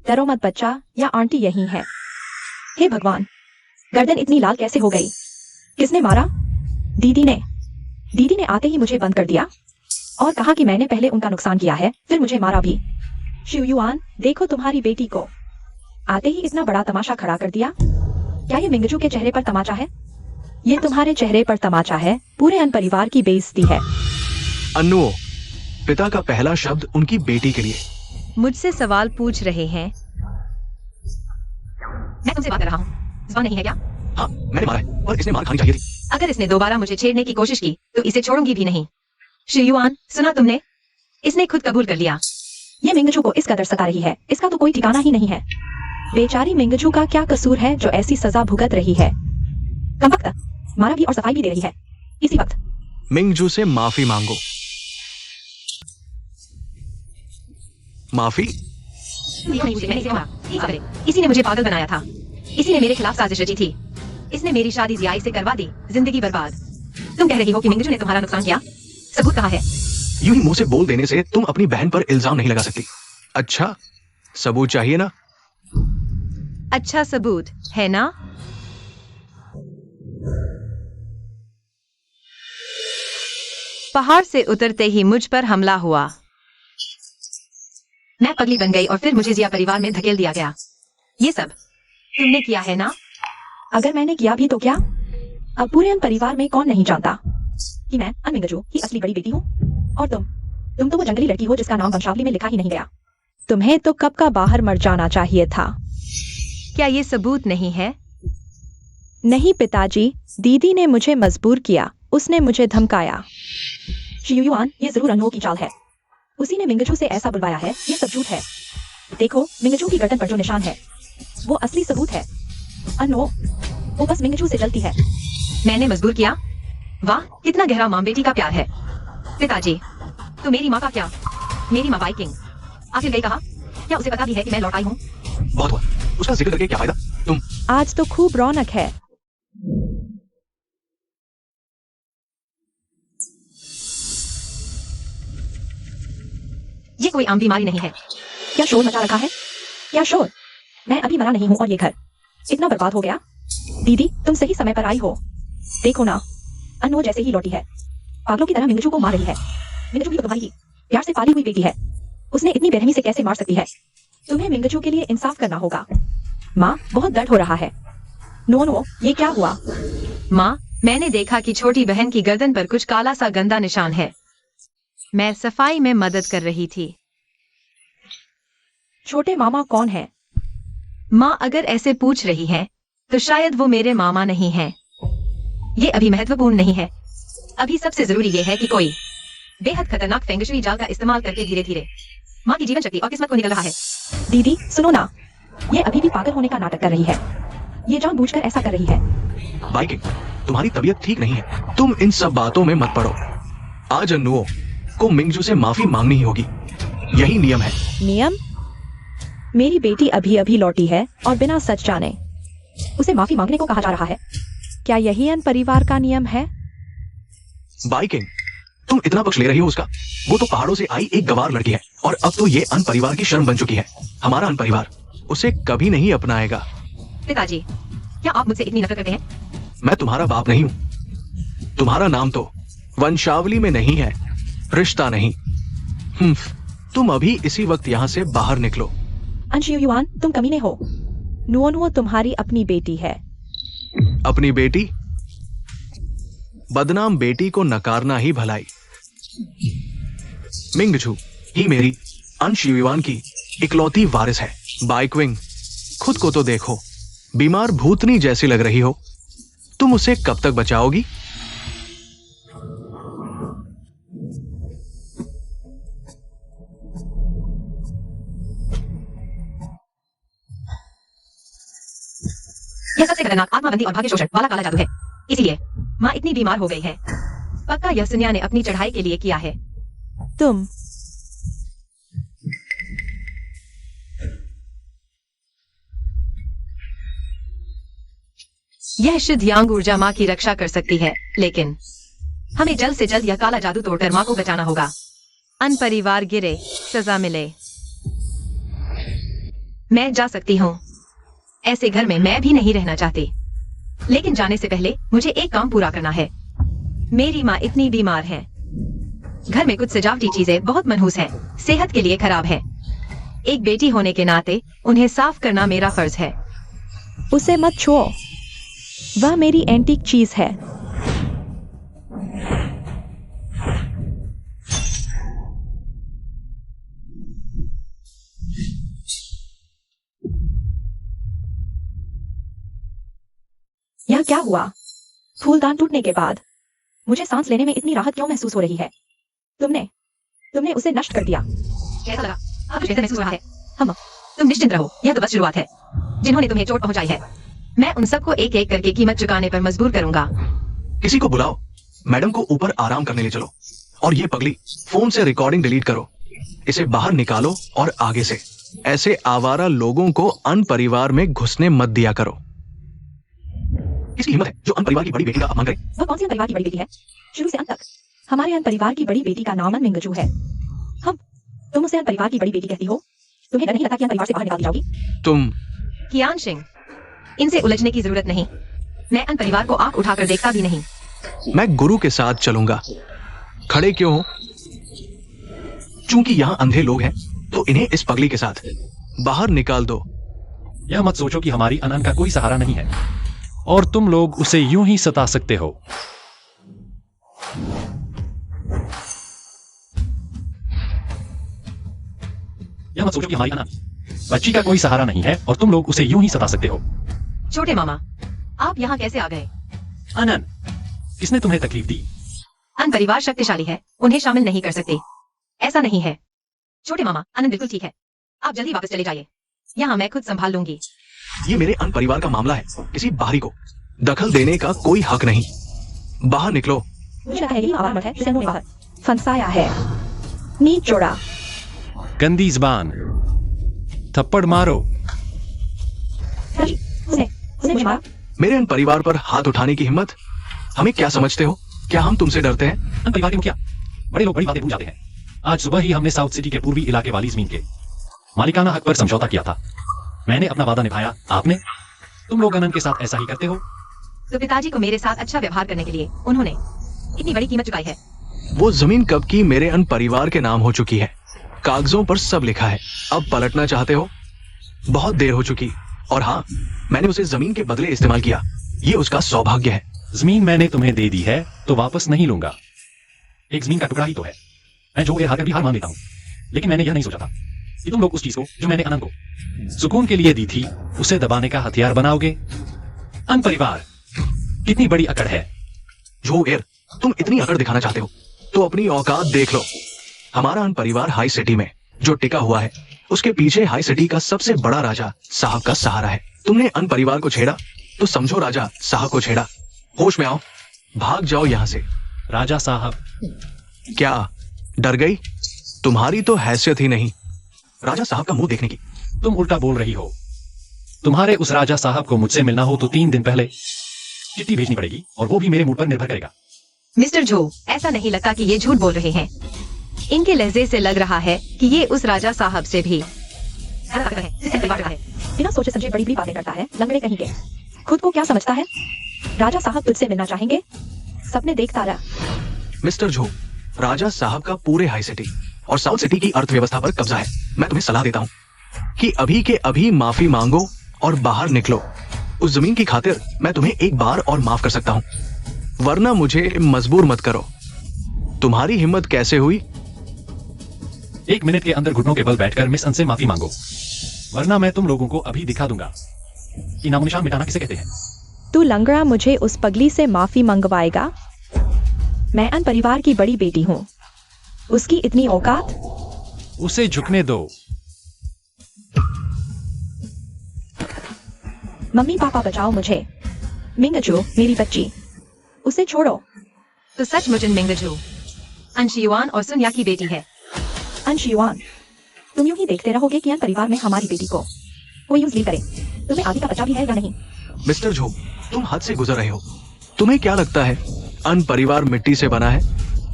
डरो मत बच्चा, या आंटी यही है। हे भगवान, गर्दन इतनी लाल कैसे हो गई? किसने मारा? दीदी ने। दीदी ने आते ही मुझे बंद कर दिया और कहा कि मैंने पहले उनका नुकसान किया है, फिर मुझे मारा भी। शिवयुआन, देखो तुम्हारी बेटी को। आते ही इतना बड़ा तमाशा खड़ा कर दिया। क्या ये मिंगजू के चेहरे पर तमाचा है? ये तुम्हारे चेहरे पर तमाचा है। पूरे अन परिवार की बेइज्जती है। अन्नुओ, पिता का पहला शब्द उनकी बेटी के लिए। मुझसे सवाल पूछ रहे हैं। मैं तुमसे बात कर रहा हूँ। जुबान नहीं है क्या? हाँ, मैंने मारा है और इसने मार खानी चाहिए थी। अगर इसने दोबारा मुझे छेड़ने की कोशिश की तो इसे छोड़ूंगी भी नहीं। शियुआन, सुना तुमने? इसने खुद कबूल कर लिया। ये मिंगजू को इस कदर सता रही है, इसका तो कोई ठिकाना ही नहीं है। बेचारी मिंगजू का क्या कसूर है जो ऐसी सजा भुगत रही है? कमबख्त, मारा भी और सफाई भी दे रही है इसी वक्त। मिंगजू से माफी मांगो। माफी? मैंने इसे मारा। ठीक है, इसी ने मुझे पागल बनाया था। इसी ने मेरे खिलाफ साजिश रची थी। इसने मेरी शादी जियाई से करवा दी, जिंदगी बर्बाद। तुम कह रही हो कि मिंगजू ने तुम्हारा नुकसान किया? सबूत कहाँ है? यूं ही मुंह से बोल देने से तुम अपनी बहन पर इल्जाम नहीं लगा सकती। अच्छा, सबूत चाहिए ना? अच्छा सबूत है ना? पहाड़ से उतरते ही मुझ पर हमला हुआ। मैं पगली बन गई और फिर मुझे जिया परिवार में धकेल दिया गया। ये सब तुमने किया है ना? अगर मैंने किया भी तो क्या? अब पूरे अन परिवार में कौन नहीं जानता कि मैं अन मिंगजू की असली बड़ी बेटी हूँ। और तुम तो वो जंगली लड़की हो जिसका नाम वंशावली में लिखा ही नहीं गया। तुम्हें तो कब का बाहर मर जाना चाहिए था। क्या ये सबूत नहीं है? नहीं पिताजी, दीदी ने मुझे मजबूर किया। उसने मुझे धमकाया। शियुआन, ये जरूर अनुभव की चाल है। उसी ने मिंगजू से ऐसा बुलवाया है। ये सब झूठ है। देखो, मिंगजू की गर्दन पर जो निशान है वो असली सबूत है। अनो, वो बस मिंगजू से जलती है। मैंने मजबूर किया? वाह, कितना गहरा माँ बेटी का प्यार है। पिताजी, तो मेरी माँ का क्या? मेरी माँ वाइकिंग आखिर गई कहा? क्या उसे पता भी है कि मैं लौट आई हूँ? बहुत हुआ, उसका जिक्र करके क्या फायदा? तुम आज तो खूब रौनक है। ये कोई आम बीमारी नहीं है। क्या शोर मचा रखा है? क्या शोर? मैं अभी मरा नहीं हूँ और ये घर इतना बर्बाद हो गया। दीदी, तुम सही समय पर आई हो। देखो ना, अनु जैसे ही लौटी है, पागलों की तरह मिंगजू को मार रही है। मिंगजू भी तो तुम्हारी प्यार से पाली हुई बेटी है, उसने इतनी बेरहमी से कैसे मार सकती है? तुम्हें मिंगजू के लिए इंसाफ करना होगा। माँ, बहुत दर्द हो रहा है। नो, ये क्या हुआ? माँ, मैंने देखा कि छोटी बहन की गर्दन पर कुछ काला सा गंदा निशान है। मैं सफाई में मदद कर रही थी। छोटे मामा कौन है? माँ, अगर ऐसे पूछ रही है तो शायद वो मेरे मामा नहीं हैं। ये अभी महत्वपूर्ण नहीं है। अभी सबसे जरूरी ये है कि कोई बेहद खतरनाक फेंगशुई जाल का इस्तेमाल करके धीरे धीरे माँ की जीवन शक्ति और किस्मत को निकल रहा है। दीदी, सुनो ना, ये अभी भी पागल होने का नाटक कर रही है। ये जानबूझकर ऐसा कर रही है। बाइकिंग, तुम्हारी तबीयत ठीक नहीं है, तुम इन सब बातों में मत पड़ो। आज अन्नुओं को मिंगजू से माफी मांगनी ही होगी, यही नियम है। नियम? मेरी बेटी अभी अभी लौटी है और बिना सच जाने उसे माफी मांगने को कहा जा रहा है। क्या यही अन परिवार का नियम है? बाइकिंग, तुम इतना पक्ष ले रही हो उसका? वो तो पहाड़ों से आई एक गवार लड़की है और अब तो ये अन परिवार की शर्म बन चुकी है। हमारा अन परिवार उसे कभी नहीं अपनाएगा। पिताजी, क्या आप मुझसे इतनी नफरत करते हैं? मैं तुम्हारा बाप नहीं हूँ। तुम्हारा नाम तो वंशावली में नहीं है, रिश्ता नहीं। तुम अभी इसी वक्त यहाँ से बाहर निकलो। अंशियो युआन, तुम कमीने हो। नुओ तुम्हारी अपनी बेटी है। अपनी बेटी? बदनाम बेटी को नकारना ही भलाई। मिंगजू ही मेरी अंश युवान की इकलौती वारिस है। बाइकविंग, खुद को तो देखो, बीमार भूतनी जैसी लग रही हो। तुम उसे कब तक बचाओगी? यह सबसे खतरनाक आत्माबंदी और भाग्य शोषण वाला काला जादू है। इसीलिए माँ इतनी बीमार हो गई है। पक्का यह सुनिया ने अपनी चढ़ाई के लिए किया है। तुम यह शुद्ध यांग ऊर्जा माँ की रक्षा कर सकती है, लेकिन हमें जल्द से जल्द यह काला जादू तोड़कर माँ को बचाना होगा। अन परिवार गिरे, सजा मिले। मैं जा सकती हूँ। ऐसे घर में मैं भी नहीं रहना चाहती, लेकिन जाने से पहले मुझे एक काम पूरा करना है। मेरी माँ इतनी बीमार है। घर में कुछ सजावटी चीजें बहुत मनहूस हैं, सेहत के लिए खराब है। एक बेटी होने के नाते उन्हें साफ करना मेरा फर्ज है। उसे मत छुओ, वह मेरी एंटीक चीज है। यह क्या हुआ? फूलदान टूटने के बाद मुझे सांस लेने में इतनी राहत क्यों महसूस हो रही है? तुमने उसे नष्ट कर दिया। कैसा लगा? अब कुछ बेहतर महसूस हो रहा है? हम तुम निश्चिंत रहो, यह तो बस शुरुआत है। जिन्होंने तुम्हें चोट पहुंचाई है, मैं उन सबको एक एक करके कीमत चुकाने पर मजबूर करूंगा। किसी को बुलाओ, मैडम को ऊपर आराम करने ले चलो। और ये पगली, फोन से रिकॉर्डिंग डिलीट करो, इसे बाहर निकालो और आगे से ऐसे आवारा लोगों को अन परिवार में घुसने मत दिया करो। किसकी हिम्मत है जो अन परिवार की बड़ी बेटी का अपमान करे? वह कौन सी अन परिवार की बड़ी बेटी है? शुरू से अंत तक हमारे अन परिवार की बड़ी बेटी का नाम मिंगजू है। तुम उसे अन परिवार की बड़ी बेटी कहती हो? तुम्हें डर नहीं लगता कि अन परिवार से बाहर निकाल दी जाओगी? तुम कियान सिंह, इनसे उलझने की जरूरत नहीं। मैं अन परिवार को आंख उठाकर देखता भी नहीं। मैं गुरु के साथ चलूंगा। खड़े क्यों हो? चूंकि यहाँ अंधे लोग हैं, तो इन्हें इस पगली के साथ बाहर निकाल दो। यह मत सोचो कि हमारी अनन का कोई सहारा नहीं है और तुम लोग उसे यूं ही सता सकते हो। यह मत सोचो कि हमारी अनन बच्ची का कोई सहारा नहीं है और तुम लोग उसे यूं ही सता सकते हो। छोटे मामा, आप यहाँ कैसे आ गए? अनन, किसने तुम्हें तकलीफ दी? अन परिवार शक्तिशाली है, उन्हें शामिल नहीं कर सकते। ऐसा नहीं है छोटे मामा, आनंद बिल्कुल ठीक है। आप जल्दी वापस चले जाइए, यहाँ मैं खुद संभाल लूंगी। ये मेरे अन परिवार का मामला है, किसी बाहरी को दखल देने का कोई हक नहीं। बाहर निकलो। मुझे लगता है यही आवाज है जिसे उन्होंने बाहर फंसाया है। नीच जोड़ा। गंदी ज़बान। थप्पड़ मारो। उसने मुझे मारा। मेरे इन परिवार पर हाथ उठाने की हिम्मत? हमें क्या समझते हो? क्या हम तुमसे डरते हैं? अन परिवार के मुखिया, बड़े लोग बड़ी बातें भूल जाते हैं। आज सुबह ही हमने साउथ सिटी के पूर्वी इलाके वाली जमीन के मालिकाना हक पर समझौता किया था। मैंने अपना वादा निभाया, आपने? तुम लोग अनंत के साथ ऐसा ही करते हो? तो पिताजी को मेरे साथ अच्छा व्यवहार करने के लिए उन्होंने इतनी बड़ी कीमत चुकाई है। वो जमीन कब की मेरे अन परिवार के नाम हो चुकी है, कागजों पर सब लिखा है। अब पलटना चाहते हो? बहुत देर हो चुकी। और हाँ, मैंने उसे जमीन के बदले इस्तेमाल किया। ये उसका सौभाग्य है। जमीन मैंने तुम्हें दे दी है तो वापस नहीं लूंगा। एक जमीन का टुकड़ा ही तो है। मैं जो हार कर भी हार मान लेता हूँ, लेकिन मैंने यह नहीं सोचा था कि तुम लोग उस चीज को जो मैंने अनंत को सुकून के लिए दी थी उसे दबाने का हथियार बनाओगे। अन परिवार, कितनी बड़ी अकड़ है। जोएर, तुम इतनी अकड़ दिखाना चाहते हो तो अपनी औकात देख लो। हमारा अन परिवार हाई सिटी में जो टिका हुआ है, उसके पीछे हाई सिटी का सबसे बड़ा राजा साहब का सहारा है। तुमने अन परिवार को छेड़ा तो समझो राजा साहब को छेड़ा। होश में आओ, भाग जाओ यहां से। राजा साहब, क्या डर गई? तुम्हारी तो हैसियत ही नहीं राजा साहब का मुंह देखने की। तुम उल्टा बोल रही हो। तुम्हारे उस राजा साहब को मुझसे मिलना हो तो 3 दिन पहले चिट्ठी भेजनी पड़ेगी, और वो भी मेरे मूड पर निर्भर करेगा। मिस्टर झो, ऐसा नहीं लगता कि ये झूठ बोल रहे हैं। इनके लहजे से लग रहा है कि ये उस राजा साहब से भी ज्यादा ताकत है, जिससे परिवार का है। बिना सोचे समझे बड़ी बड़ी बातें करता है, लंगड़े कहीं के। खुद को क्या समझता है? राजा साहब तुझसे मिलना चाहेंगे? सपने देखता रहा। मिस्टर झो, राजा साहब का पूरे हाई सिटी और साउथ सिटी की अर्थव्यवस्था पर कब्जा है। मैं तुम्हें सलाह देता हूँ कि अभी के अभी माफी मांगो और बाहर निकलो। उस जमीन की खातिर मैं तुम्हें एक बार और माफ कर सकता हूँ, वरना मुझे मजबूर मत करो। तुम्हारी हिम्मत कैसे हुई? 1 मिनट के अंदर घुटनों के बल बैठकर मिस अन से माफी मांगो, वरना मैं तुम लोगों को अभी दिखा दूंगा कि नामो निशान मिटाना किसे कहते हैं। तू लंगड़ा मुझे उस पगली से माफी मंगवाएगा? मैं अन परिवार की बड़ी बेटी हूँ। उसकी इतनी औकात? उसे झुकने दो। मम्मी पापा बचाओ मुझे। मिंगजू मेरी बच्ची, उसे छोड़ो। तो सचमुच इन मिंगजू अंशियुआन और सुनिया की बेटी है। अंशियुआन, तुम यूं ही देखते रहोगे कि अन परिवार में हमारी बेटी को कोई यूज लीड करे? तुम्हें आगे का बचा भी है या नहीं? मिस्टर झो, तुम हद से गुजर रहे हो। तुम्हें क्या लगता है अन परिवार मिट्टी से बना है?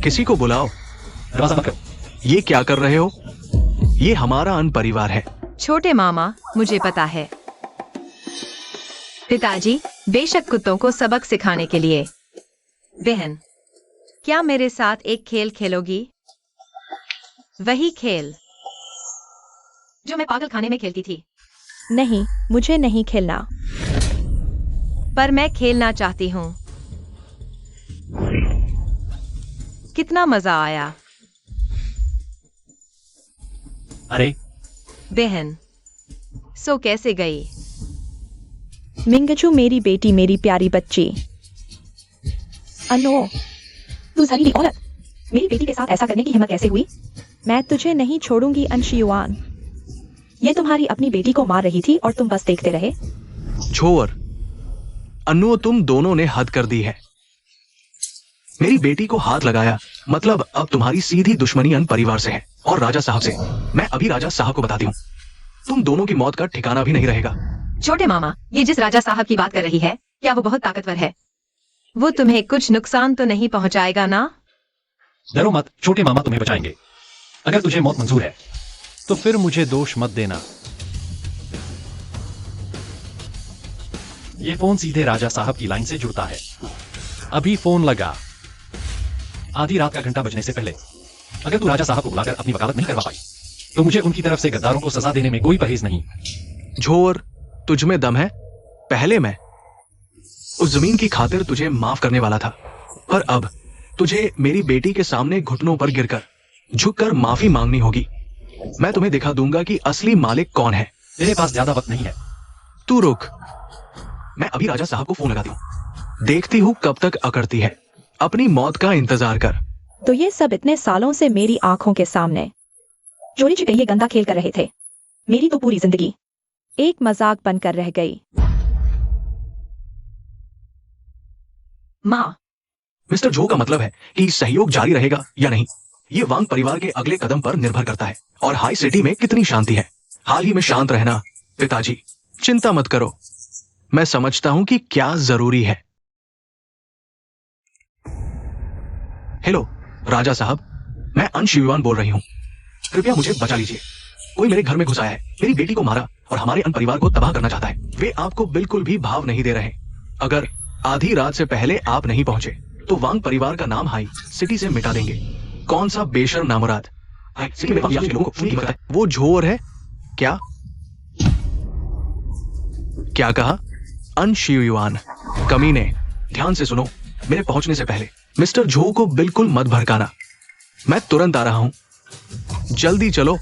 किसी को बुलाओ। दरवाजा बंद करो। ये क्या कर रहे हो? ये हमारा अन परिवार है। छोटे मामा, मुझे पता है। पिताजी, बेशक कुत्तों को सबक सिखाने के लिए। बहन, क्या मेरे साथ एक खेल खेलोगी? वही खेल जो मैं पागल खाने में खेलती थी। नहीं, मुझे नहीं खेलना। पर मैं खेलना चाहती हूँ। कितना मजा आया। अरे बहन, सो कैसे गई? मिंगजू मेरी बेटी, मेरी प्यारी बच्ची। अनो, तू जहरीली औरत, मेरी बेटी के साथ ऐसा करने की हिम्मत कैसे हुई? मैं तुझे नहीं छोड़ूंगी अंशियुआन। ये तुम्हारी अपनी बेटी को मार रही थी और तुम बस देखते रहे। छोर, अन्नो, तुम दोनों ने हद कर दी है। मेरी बेटी को हाथ लगाया, मतलब अब तुम्हारी सीधी दुश्मनी अन परिवार से है और राजा साहब से। मैं अभी राजा साहब को बताती हूँ, तुम दोनों की मौत का ठिकाना भी नहीं रहेगा। छोटे मामा, ये जिस राजा साहब की बात कर रही है, क्या वो बहुत ताकतवर है? वो तुम्हें कुछ नुकसान तो नहीं पहुंचाएगा ना? डरो मत, छोटे मामा तुम्हें बचाएंगे। अगर तुझे मौत मंजूर है तो फिर मुझे दोष मत देना। ये फोन सीधे राजा साहब की लाइन से जुड़ता है। अभी फोन लगा। आधी रात का घंटा बजने से पहले अगर तू राजा साहब को बुलाकर अपनी वकालत नहीं करवा पाई तो मुझे उनकी तरफ से गद्दारों को सजा देने में कोई परहेज नहीं। झोर, तुझ में दम है? पहले मैं उस जमीन की खातिर तुझे माफ करने वाला था, पर अब तुझे मेरी बेटी के सामने घुटनों पर गिरकर झुककर माफी मांगनी होगी। मैं तुम्हें दिखा दूंगा कि असली मालिक कौन है। तेरे पास ज्यादा वक्त नहीं है। तू रुक, मैं अभी राजा साहब को फोन लगाती हूँ। देखती हूँ कब तक अकड़ती है। अपनी मौत का इंतजार कर। तो ये सब इतने सालों से मेरी आंखों के सामने चोरी छिपे ये गंदा खेल कर रहे थे। मेरी तो पूरी जिंदगी एक मजाक बनकर रह गई। माँ, मिस्टर जो का मतलब है कि सहयोग जारी रहेगा या नहीं, ये वांग परिवार के अगले कदम पर निर्भर करता है और हाई सिटी में कितनी शांति है। हाल ही में शांत रहना पिताजी। चिंता मत करो, मैं समझता हूं कि क्या जरूरी है। हेलो राजा साहब, मैं अंशुयुआन बोल रही हूं। कृपया मुझे बचा लीजिए। कोई मेरे घर में घुस आया है, मेरी बेटी को मारा और हमारे अन परिवार को तबाह करना चाहता है। वे आपको बिल्कुल भी भाव नहीं दे रहे। अगर आधी रात से पहले आप नहीं पहुंचे तो वांग परिवार का नाम हाई सिटी से मिटा देंगे। कौन सा बेशर्म नामुराद हाई सिटी में वांग लोगों को खून की कीमत है। वो झोर है क्या? क्या कहा? अंशुयुआन कमीने, ध्यान से सुनो। मेरे पहुंचने से पहले मिस्टर झो को बिल्कुल मत भड़काना। मैं तुरंत आ रहा हूं, जल्दी चलो।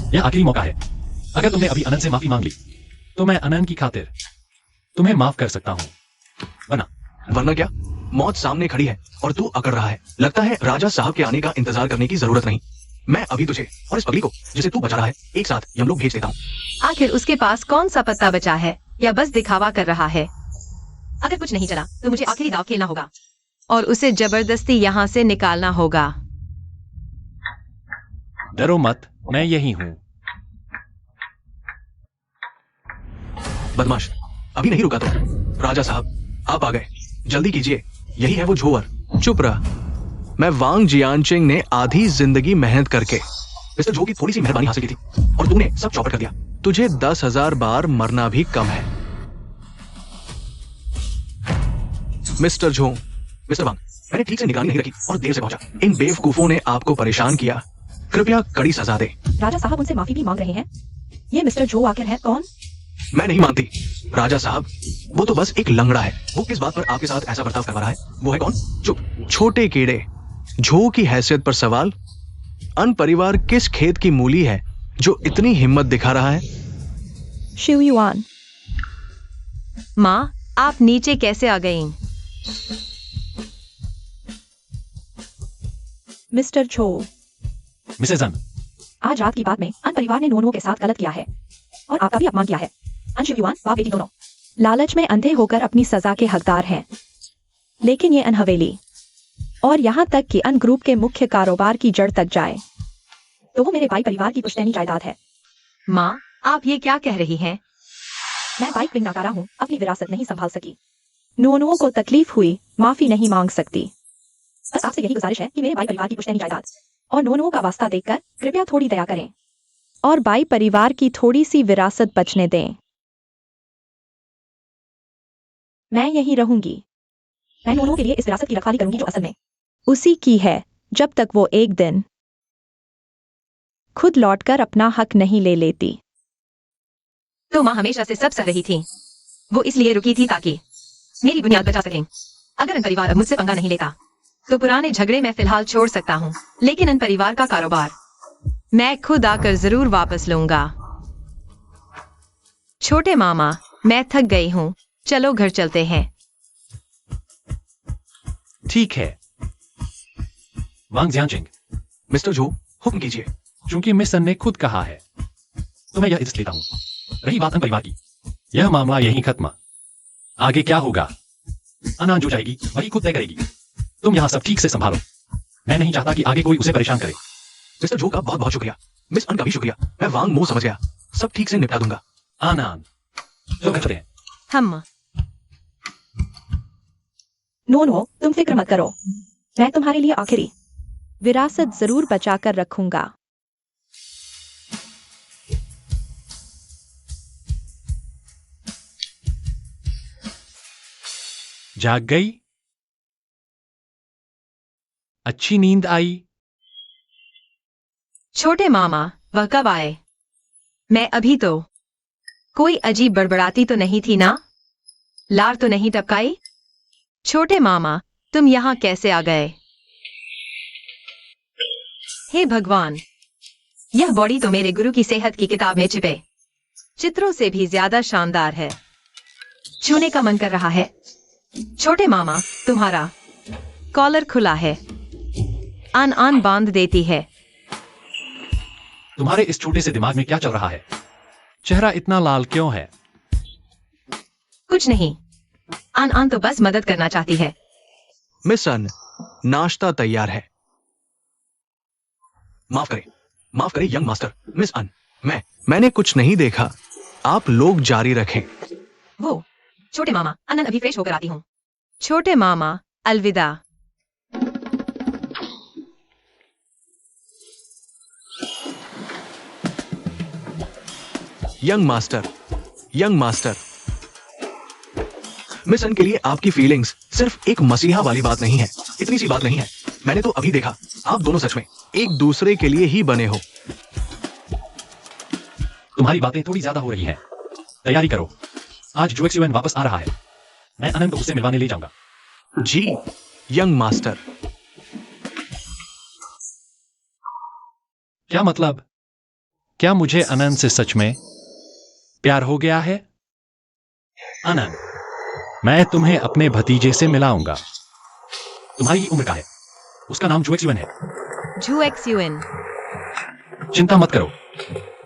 यह आखिरी मौका है। अगर तुमने अभी अनंत से माफी मांग ली तो मैं अनंत की खातिर तुम्हें माफ कर सकता हूं। वरना क्या? मौत सामने खड़ी है और तू अकड़ रहा है। लगता है राजा साहब के आने का इंतजार करने की जरूरत नहीं। मैं अभी तुझे और इस पगली को जिसे तू बचा रहा है एक साथ यमलोक भेज देता हूँ। आखिर उसके पास कौन सा पत्ता बचा है या बस दिखावा कर रहा है? अगर कुछ नहीं चला तो मुझे आखिरी दाव खेलना होगा। और उसे जबरदस्ती यहाँ से निकालना होगा। डरो मत, मैं यही हूं। बदमाश, अभी नहीं रुका तो। राजा साहब आप आ गए, जल्दी कीजिए। यही है वो झोवर। चुप रहा। मैं वांग जियानचिंग ने आधी जिंदगी मेहनत करके मिस्टर झो की थोड़ी सी मेहरबानी हासिल की थी और तुमने सब चौपट कर दिया। तुझे 10,000 बार मरना भी कम है। मिस्टर झो, मिस्टर वांग, मैंने ठीक से निगरानी नहीं रखी और देर से पहुंचा। इन बेवकूफों ने आपको परेशान किया। कृपया कड़ी सजा दे। राजा साहब उनसे माफी भी मांग रहे हैं। ये मिस्टर जो आखिर है कौन? मैं नहीं मानती राजा साहब, वो तो बस एक लंगड़ा है। वो किस बात पर आपके साथ ऐसा बर्ताव करवा रहा है? वो है कौन? चुप। छोटे कीड़े, झो की हैसियत पर सवाल। अन परिवार किस खेत की मूली है जो इतनी हिम्मत दिखा रहा है? शिवयुआन। माँ, आप नीचे कैसे आ गईं? मिस्टर छो, मिसेज अन, आज रात की बात में अन परिवार ने नोनुओं के साथ गलत किया है और आपका भी अपमान किया है। अंशुयुआन बाप बेटी दोनों लालच में अंधे होकर अपनी सजा के हकदार हैं। लेकिन ये अन हवेली और यहाँ तक कि अन ग्रुप के मुख्य कारोबार की जड़ तक जाए तो वो मेरे भाई परिवार की पुश्तैनी जायदाद है। माँ, आप ये क्या कह रही हैं? मैं बाइक पिंग नकारा हूँ, अपनी विरासत नहीं संभाल सकी। नोनुओं को तकलीफ हुई, माफी नहीं मांग सकती। बस आपसे यही गुजारिश है कि मेरे भाई परिवार की पुश्तैनी जायदाद और नोनुओं का वास्ता देखकर कृपया थोड़ी दया करें और भाई परिवार की थोड़ी सी विरासत बचने दें। मैं यहीं रहूंगी। मैं नोनुओं के लिए इस विरासत की रखवाली करूंगी जो असल में उसी की है, जब तक वो एक दिन खुद लौटकर अपना हक नहीं ले लेती। तो माँ हमेशा से सब सह रही थी। वो इसलिए रुकी थी ताकि मेरी बुनियाद बचा सकें। अगर अन परिवार अब मुझसे पंगा नहीं लेता तो पुराने झगड़े मैं फिलहाल छोड़ सकता हूँ, लेकिन अन परिवार का कारोबार मैं खुद आकर जरूर वापस लूंगा। छोटे मामा, मैं थक गई हूँ, चलो घर चलते हैं। ठीक है। वांग जियानचिंग, मिस्टर झो हुक्म कीजिए। चूंकि मिस अन ने खुद कहा है तो मैं यह इज्जत लेता हूँ। रही बात अन परिवार की, यह मामला यहीं खत्म। आगे क्या होगा अनान जो जाएगी वही खुद तय करेगी। तुम यहाँ सब ठीक से संभालो। मैं नहीं चाहता कि आगे कोई उसे परेशान करे। मिस्टर झो का बहुत बहुत शुक्रिया। मिस अन का भी शुक्रिया। मैं वांग मो समझ गया, सब ठीक से निपटा दूंगा। आनान, तो घर चलते हैं। हम नो, तुम फिक्र मत करो। मैं तुम्हारे लिए आखिरी विरासत जरूर बचाकर रखूंगा। जाग गई? अच्छी नींद आई? छोटे मामा, वह कब आए? मैं अभी तो। कोई अजीब बड़बड़ाती तो नहीं थी ना? लार तो नहीं टपकाई? छोटे मामा, तुम यहाँ कैसे आ गए? हे भगवान, यह बॉडी तो मेरे गुरु की सेहत की किताब में छिपे चित्रों से भी ज्यादा शानदार है। छूने का मन कर रहा है। छोटे मामा, तुम्हारा कॉलर खुला है। आन आन बांध देती है। तुम्हारे इस छोटे से दिमाग में क्या चल रहा है? चेहरा इतना लाल क्यों है? कुछ नहीं, आन आन तो बस मदद करना चाहती है। मिस अन, नाश्ता तैयार है। माफ करें यंग मास्टर, मिस अन। मैंने कुछ नहीं देखा। आप लोग जारी रखें। वो छोटे मामा, अनन अभी फ्रेश होकर आती हूँ। छोटे मामा, अलविदा। यंग मास्टर, मिस अन के लिए आपकी फीलिंग्स सिर्फ एक मसीहा वाली बात नहीं है, इतनी सी बात नहीं है। मैंने तो अभी देखा, आप दोनों सच में एक दूसरे के लिए ही बने हो। तुम्हारी बातें थोड़ी ज्यादा हो रही हैं। तैयारी करो, आज जो एक्सयूएन वापस आ रहा है। मैं अनंत को उससे मिलवाने ले जाऊंगा। जी यंग मास्टर। क्या मतलब? क्या मुझे अनंत से सच में प्यार हो गया है? अनंत, मैं तुम्हें अपने भतीजे से मिलाऊंगा। तुम्हारी उम्र का है, उसका नाम जुएक्सयूएन है। जुएक्सयूएन। चिंता मत करो,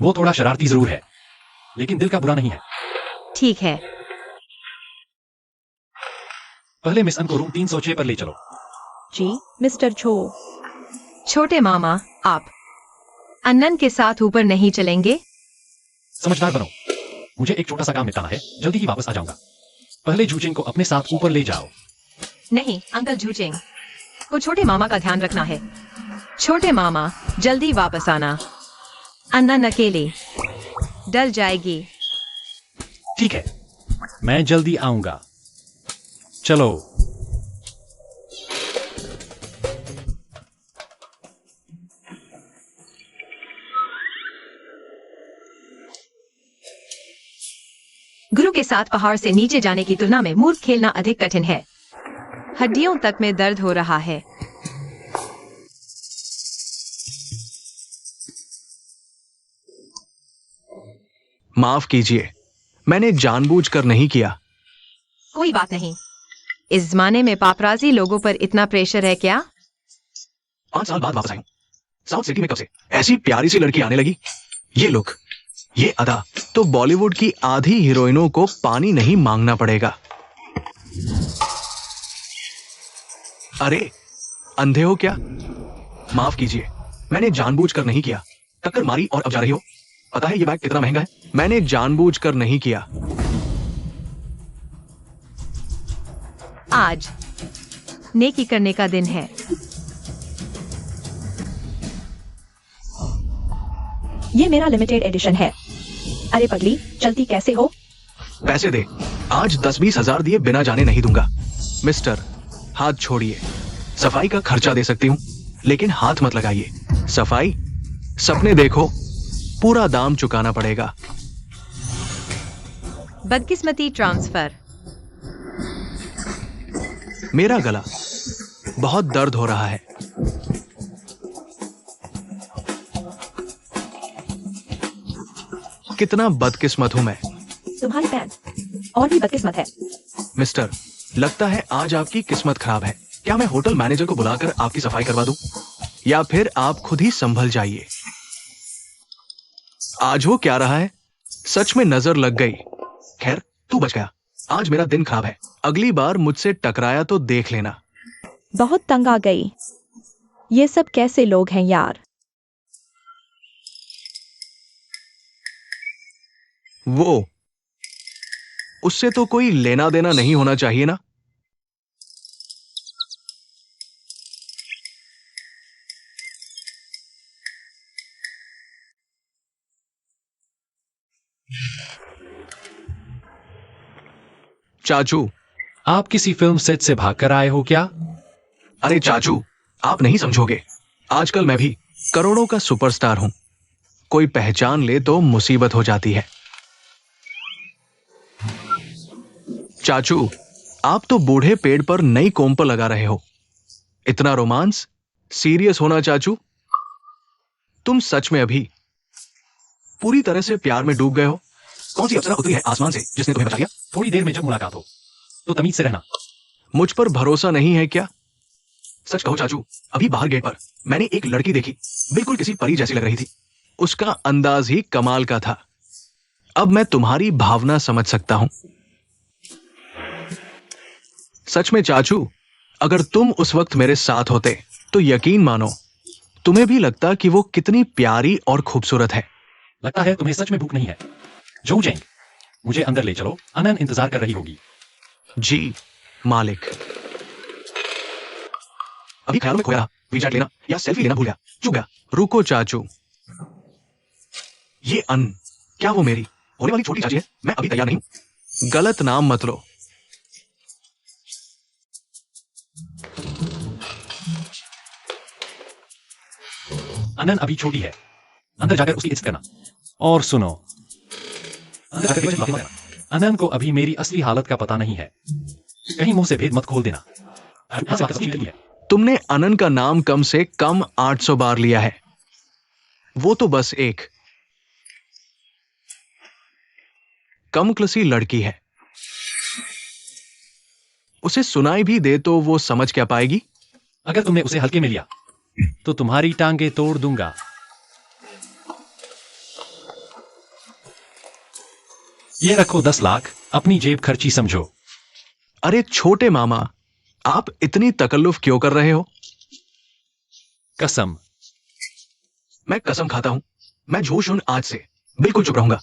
वो थोड़ा शरारती जरूर है, लेकिन दिल का बुरा नहीं है। ठीक है। पहले मिस अन को रूम 306 पर ले चलो। जी मिस्टर छो। छोटे मामा, आप अन्नन के साथ ऊपर नहीं चलेंगे? समझदार बनो, मुझे एक छोटा सा काम निपटाना है, जल्दी ही वापस आ जाऊंगा। पहले जूचिंग को अपने साथ ऊपर ले जाओ। नहीं अंकल जूचेंग को छोटे मामा का ध्यान रखना है। छोटे मामा, जल्दी वापस आना। अन्नन अकेली डल जाएगी। ठीक है, मैं जल्दी आऊंगा। चलो। गुरु के साथ पहाड़ से नीचे जाने की तुलना में मूर्ख खेलना अधिक कठिन है। हड्डियों तक में दर्द हो रहा है। माफ कीजिए, मैंने जानबूझकर नहीं किया। कोई बात नहीं। इस जमाने में पापराजी लोगों पर इतना प्रेशर है क्या? 5 साल बाद वापस आई हूं। साउथ सिटी में कब से ऐसी प्यारी सी लड़की आने लगी? ये लुक, ये अदा, तो बॉलीवुड की आधी हीरोइनों को पानी नहीं मांगना पड़ेगा। अरे अंधे हो क्या? माफ कीजिए, मैंने जानबूझकर नहीं किया। टक्कर मारी और अब जा रही हो। पता है ये बैग कितना महंगा है? मैंने जानबूझकर नहीं किया। आज नेकी करने का दिन है। ये मेरा लिमिटेड एडिशन है। अरे पगली, चलती कैसे हो? पैसे दे, आज 10-20 हजार दिए बिना जाने नहीं दूंगा। मिस्टर, हाथ छोड़िए। सफाई का खर्चा दे सकती हूँ, लेकिन हाथ मत लगाइए। सफाई, सपने देखो, पूरा दाम चुकाना पड़ेगा। बदकिस्मती ट्रांसफर। मेरा गला बहुत दर्द हो रहा है। कितना बदकिस्मत हूं मैं। तुम्हारी पैंट और भी बदकिस्मत है। मिस्टर, लगता है आज आपकी किस्मत खराब है। क्या मैं होटल मैनेजर को बुलाकर आपकी सफाई करवा दूं? या फिर आप खुद ही संभल जाइए। आज हो क्या रहा है? सच में नजर लग गई। खैर, तू बच गया। आज मेरा दिन खराब है। अगली बार मुझसे टकराया तो देख लेना। बहुत तंग आ गई। ये सब कैसे लोग हैं यार? वो, उससे तो कोई लेना देना नहीं होना चाहिए ना? चाचू, आप किसी फिल्म सेट से भागकर आए हो क्या? अरे चाचू, आप नहीं समझोगे। आजकल मैं भी करोड़ों का सुपरस्टार हूं। कोई पहचान ले तो मुसीबत हो जाती है। चाचू, आप तो बूढ़े पेड़ पर नई कोम्प लगा रहे हो। इतना रोमांस, सीरियस होना चाचू। तुम सच में अभी पूरी तरह से प्यार में डूब गए हो? कौन सी अप्सरा उतरी है आसमान से जिसने तुम्हें बचा लिया? थोड़ी देर में जब मुलाकात हो तो तमीज से रहना। मुझ पर भरोसा नहीं है क्या? सच कहो चाचू, अभी बाहर गेट पर मैंने एक लड़की देखी, बिल्कुल किसी परी जैसी लग रही थी। उसका अंदाज ही कमाल का था। अब मैं तुम्हारी भावना समझ सकता हूं। सच में चाचू, अगर तुम उस वक्त मेरे साथ होते तो यकीन मानो तुम्हें भी लगता कि वो कितनी प्यारी और खूबसूरत है। लगता है तुम्हें सच में भूख नहीं है। जो चेंग, मुझे अंदर ले चलो, अनन इंतजार कर रही होगी। जी मालिक। अभी ख्यालों में खोया रहा, वीजा लेना या सेल्फी लेना भूल गया, चूक गया। रुको चाचू, ये अन, क्या वो मेरी होने वाली छोटी चाची है? मैं अभी तैयार नहीं हूं। गलत नाम मत लो। अनन अभी छोटी है, अंदर जाकर उसकी इज्जत करना। और सुनो, अंदर जाकर केवल बातें मत करना। अनन को अभी मेरी असली हालत का पता नहीं है, कहीं मुंह से भेद मत खोल देना। यहाँ से बात समझ है। तुमने अनन का नाम कम से कम 800 बार लिया है। वो तो बस एक कमक्लसी लड़की है। उसे सुनाई भी दे तो वो समझ क्या पाएगी? अगर तुमने उसे हल्के में लिया तो तुम्हारी टांगे तोड़ दूंगा। ये रखो 10 लाख, अपनी जेब खर्ची समझो। अरे छोटे मामा, आप इतनी तकल्लुफ क्यों कर रहे हो? कसम। मैं कसम खाता हूं, मैं जोश हूं आज से बिल्कुल चुप रहूंगा।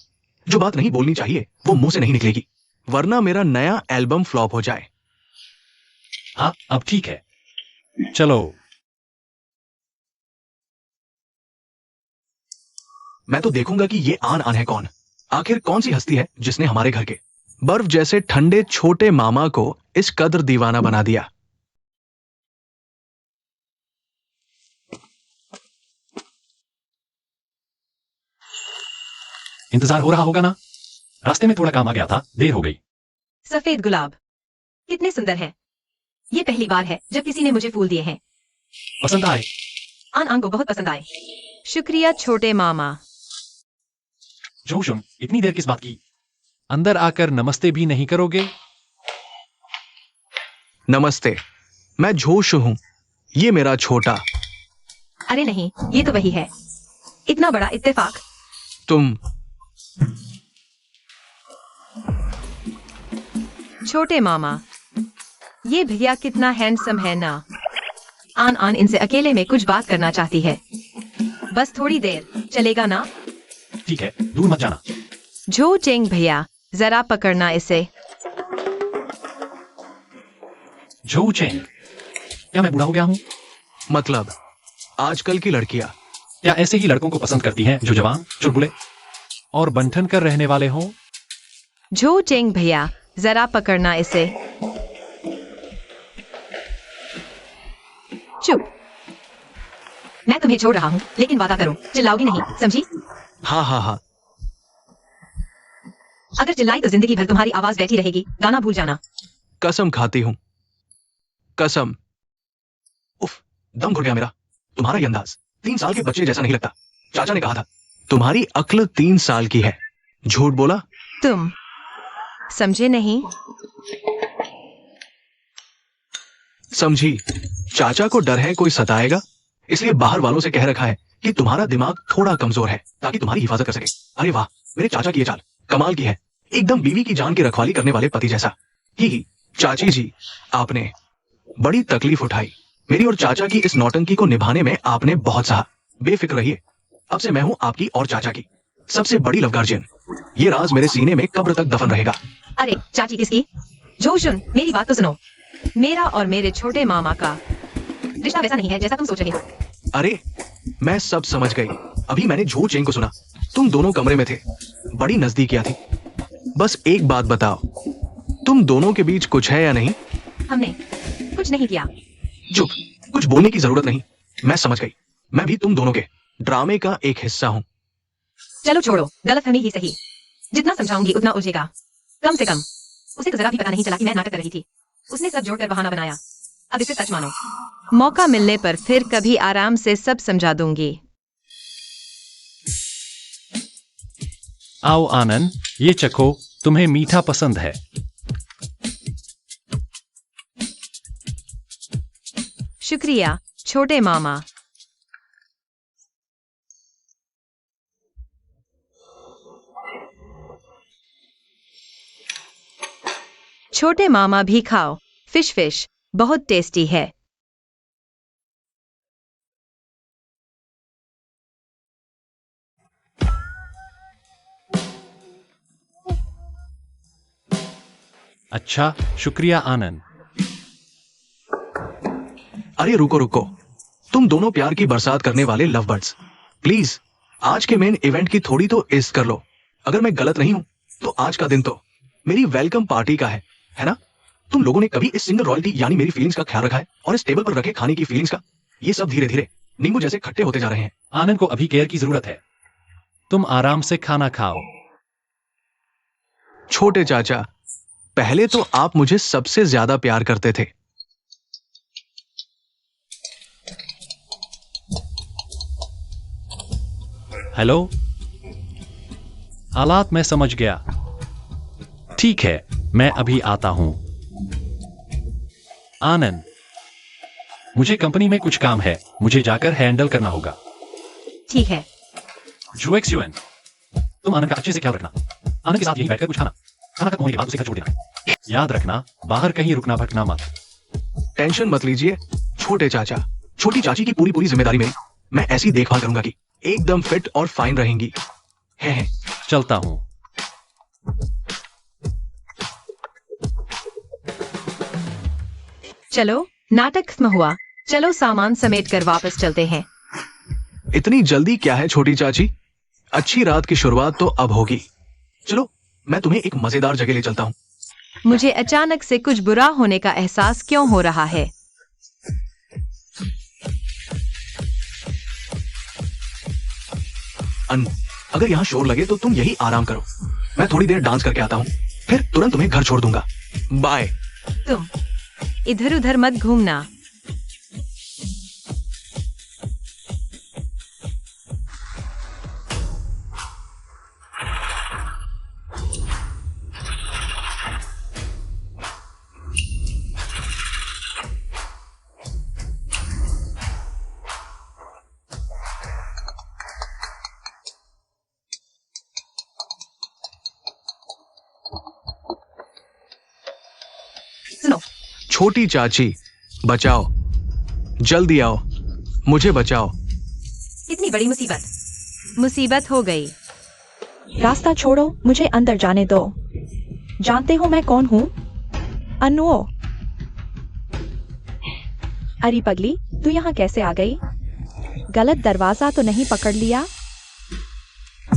जो बात नहीं बोलनी चाहिए वो मुंह से नहीं निकलेगी, वरना मेरा नया एल्बम फ्लॉप हो जाए। हाँ अब ठीक है, चलो। मैं तो देखूंगा कि ये आन आन है कौन। आखिर कौन सी हस्ती है जिसने हमारे घर के बर्फ जैसे ठंडे छोटे मामा को इस कदर दीवाना बना दिया। इंतजार हो रहा होगा ना? रास्ते में थोड़ा काम आ गया था, देर हो गई। सफेद गुलाब कितने सुंदर हैं। ये पहली बार है जब किसी ने मुझे फूल दिए हैं। पसंद आए? आन आन को बहुत पसंद आए। शुक्रिया छोटे मामा। जोशुन, इतनी देर किस बात की? अंदर आकर नमस्ते भी नहीं करोगे? नमस्ते, मैं जोश हूं, ये मेरा छोटा। अरे नहीं, ये तो वही है। इतना बड़ा इत्तेफाक। तुम छोटे मामा, ये भैया कितना हैंडसम है ना। आन आन इनसे अकेले में कुछ बात करना चाहती है। बस थोड़ी देर, चलेगा ना? ठीक है, दूर मत जाना। जो चेंग भैया, जरा पकड़ना इसे। जो चेंग, क्या मैं बूढ़ा हो गया हूं? मतलब आजकल की लड़कियां क्या ऐसे ही लड़कों को पसंद करती हैं जो जवान, चुलबुले और बंठन कर रहने वाले हों? जो चेंग भैया, जरा पकड़ना इसे। चुप। मैं तुम्हें छोड़ रहा हूँ, लेकिन वादा करो, चिल्लाओगी नहीं, समझी? हाँ हाँ हाँ। अगर चिल्लाई तो जिंदगी भर तुम्हारी आवाज बैठी रहेगी, गाना भूल जाना। कसम खाती हूं, कसम। उफ, दम घुट गया मेरा। तुम्हारा ये अंदाज 3 साल के बच्चे जैसा नहीं लगता। चाचा ने कहा था तुम्हारी अक्ल 3 साल की है। झूठ बोला? तुम समझे नहीं? समझी। चाचा को डर है कोई सताएगा, इसलिए बाहर वालों से कह रखा है कि तुम्हारा दिमाग थोड़ा कमजोर है ताकि तुम्हारी हिफाजत कर सके। अरे वाह, मेरे चाचा की ये चाल कमाल की है, एकदम बीवी की जान की रखवाली करने वाले पति जैसा। ही चाची जी, आपने बड़ी तकलीफ उठाई। मेरी और चाचा की इस नौटंकी को निभाने में आपने बहुत सहा। बेफिक्र रहिए, अब से मैं हूं आपकी और चाचा की सबसे बड़ी लव गार्जियन। ये राज मेरे सीने में कब्र तक दफन रहेगा। अरे चाची किसकी? जोशुन, मेरी बात तो सुनो। मेरा और मेरे छोटे मामा का रिश्ता वैसा नहीं है जैसा तुम सोच रहे हो। अरे मैं सब समझ गई। अभी मैंने झूठ चेंग को सुना, तुम दोनों कमरे में थे, बड़ी नजदीकियां थी। बस एक बात बताओ, तुम दोनों के बीच कुछ है या नहीं? हमने कुछ नहीं किया। चुप, कुछ बोलने की जरूरत नहीं। मैं समझ गई, मैं भी तुम दोनों के ड्रामे का एक हिस्सा हूं। चलो छोड़ो, गलतफहमी ही सही। जितना समझाऊंगी उतना उलझेगा। कम से कम उसे तो जरा भी पता नहीं चला कि मैं नाटक कर रही थी। उसने सब जोड़कर बहाना बनाया। अब इसे सच मानो। मौका मिलने पर फिर कभी आराम से सब समझा दूंगी। आओ आनंद, ये चखो, तुम्हें मीठा पसंद है। शुक्रिया छोटे मामा। छोटे मामा भी खाओ, फिश बहुत टेस्टी है। अच्छा, शुक्रिया आनंद। अरे रुको रुको, तुम दोनों प्यार की बरसात करने वाले लव बर्ड्स, प्लीज आज के मेन इवेंट की थोड़ी तो इज्जत कर लो। अगर मैं गलत नहीं हूं तो आज का दिन तो मेरी वेलकम पार्टी का है ना? तुम लोगों ने कभी इस सिंगल रॉयल्टी यानी मेरी फीलिंग्स का ख्याल रखा है? और इस टेबल पर रखे खाने की फीलिंग्स का? ये सब धीरे धीरे नींबू जैसे खट्टे होते जा रहे हैं। आनंद को अभी केयर की जरूरत है। तुम आराम से खाना खाओ। छोटे चाचा, पहले तो आप मुझे सबसे ज्यादा प्यार करते थे। हेलो, हालात मैं समझ गया। ठीक है, मैं अभी आता हूं। आनंद, मुझे कंपनी में कुछ काम है, मुझे जाकर हैंडल करना होगा। ठीक है। जुएक्सयूएन, तुम आनंद का अच्छे से ख्याल रखना। आनंद के साथ यहीं बैठकर कुछ खाना खत्म होने के बाद उसे घर छोड़ देना। याद रखना, बाहर कहीं रुकना भटकना मत। टेंशन मत लीजिए छोटे चाचा, छोटी चाची की पूरी पूरी जिम्मेदारी मेरी। मैं ऐसी देखभाल करूंगा कि एकदम फिट और फाइन रहेंगी। है। चलता हूं। चलो, नाटक खत्म हुआ। चलो सामान समेट कर वापस चलते हैं। इतनी जल्दी क्या है छोटी चाची? अच्छी रात की शुरुआत तो अब होगी। चलो, मैं तुम्हें एक मजेदार जगह ले चलता हूँ। मुझे अचानक से कुछ बुरा होने का एहसास क्यों हो रहा है? अगर यहाँ शोर लगे तो तुम यही आराम करो। मैं थोड़ी देर डांस करके आता हूँ, फिर तुरंत तुम्हें घर छोड़ दूंगा। बाय। तुम इधर उधर मत घूमना। सुनो, छोटी चाची, बचाओ, जल्दी आओ, मुझे बचाओ। इतनी बड़ी मुसीबत। मुसीबत हो गई। रास्ता छोड़ो, मुझे अंदर जाने दो। जानते हो मैं कौन हूँ? अन्नुओ। अरे पगली, तू यहाँ कैसे आ गई? गलत दरवाजा तो नहीं पकड़ लिया?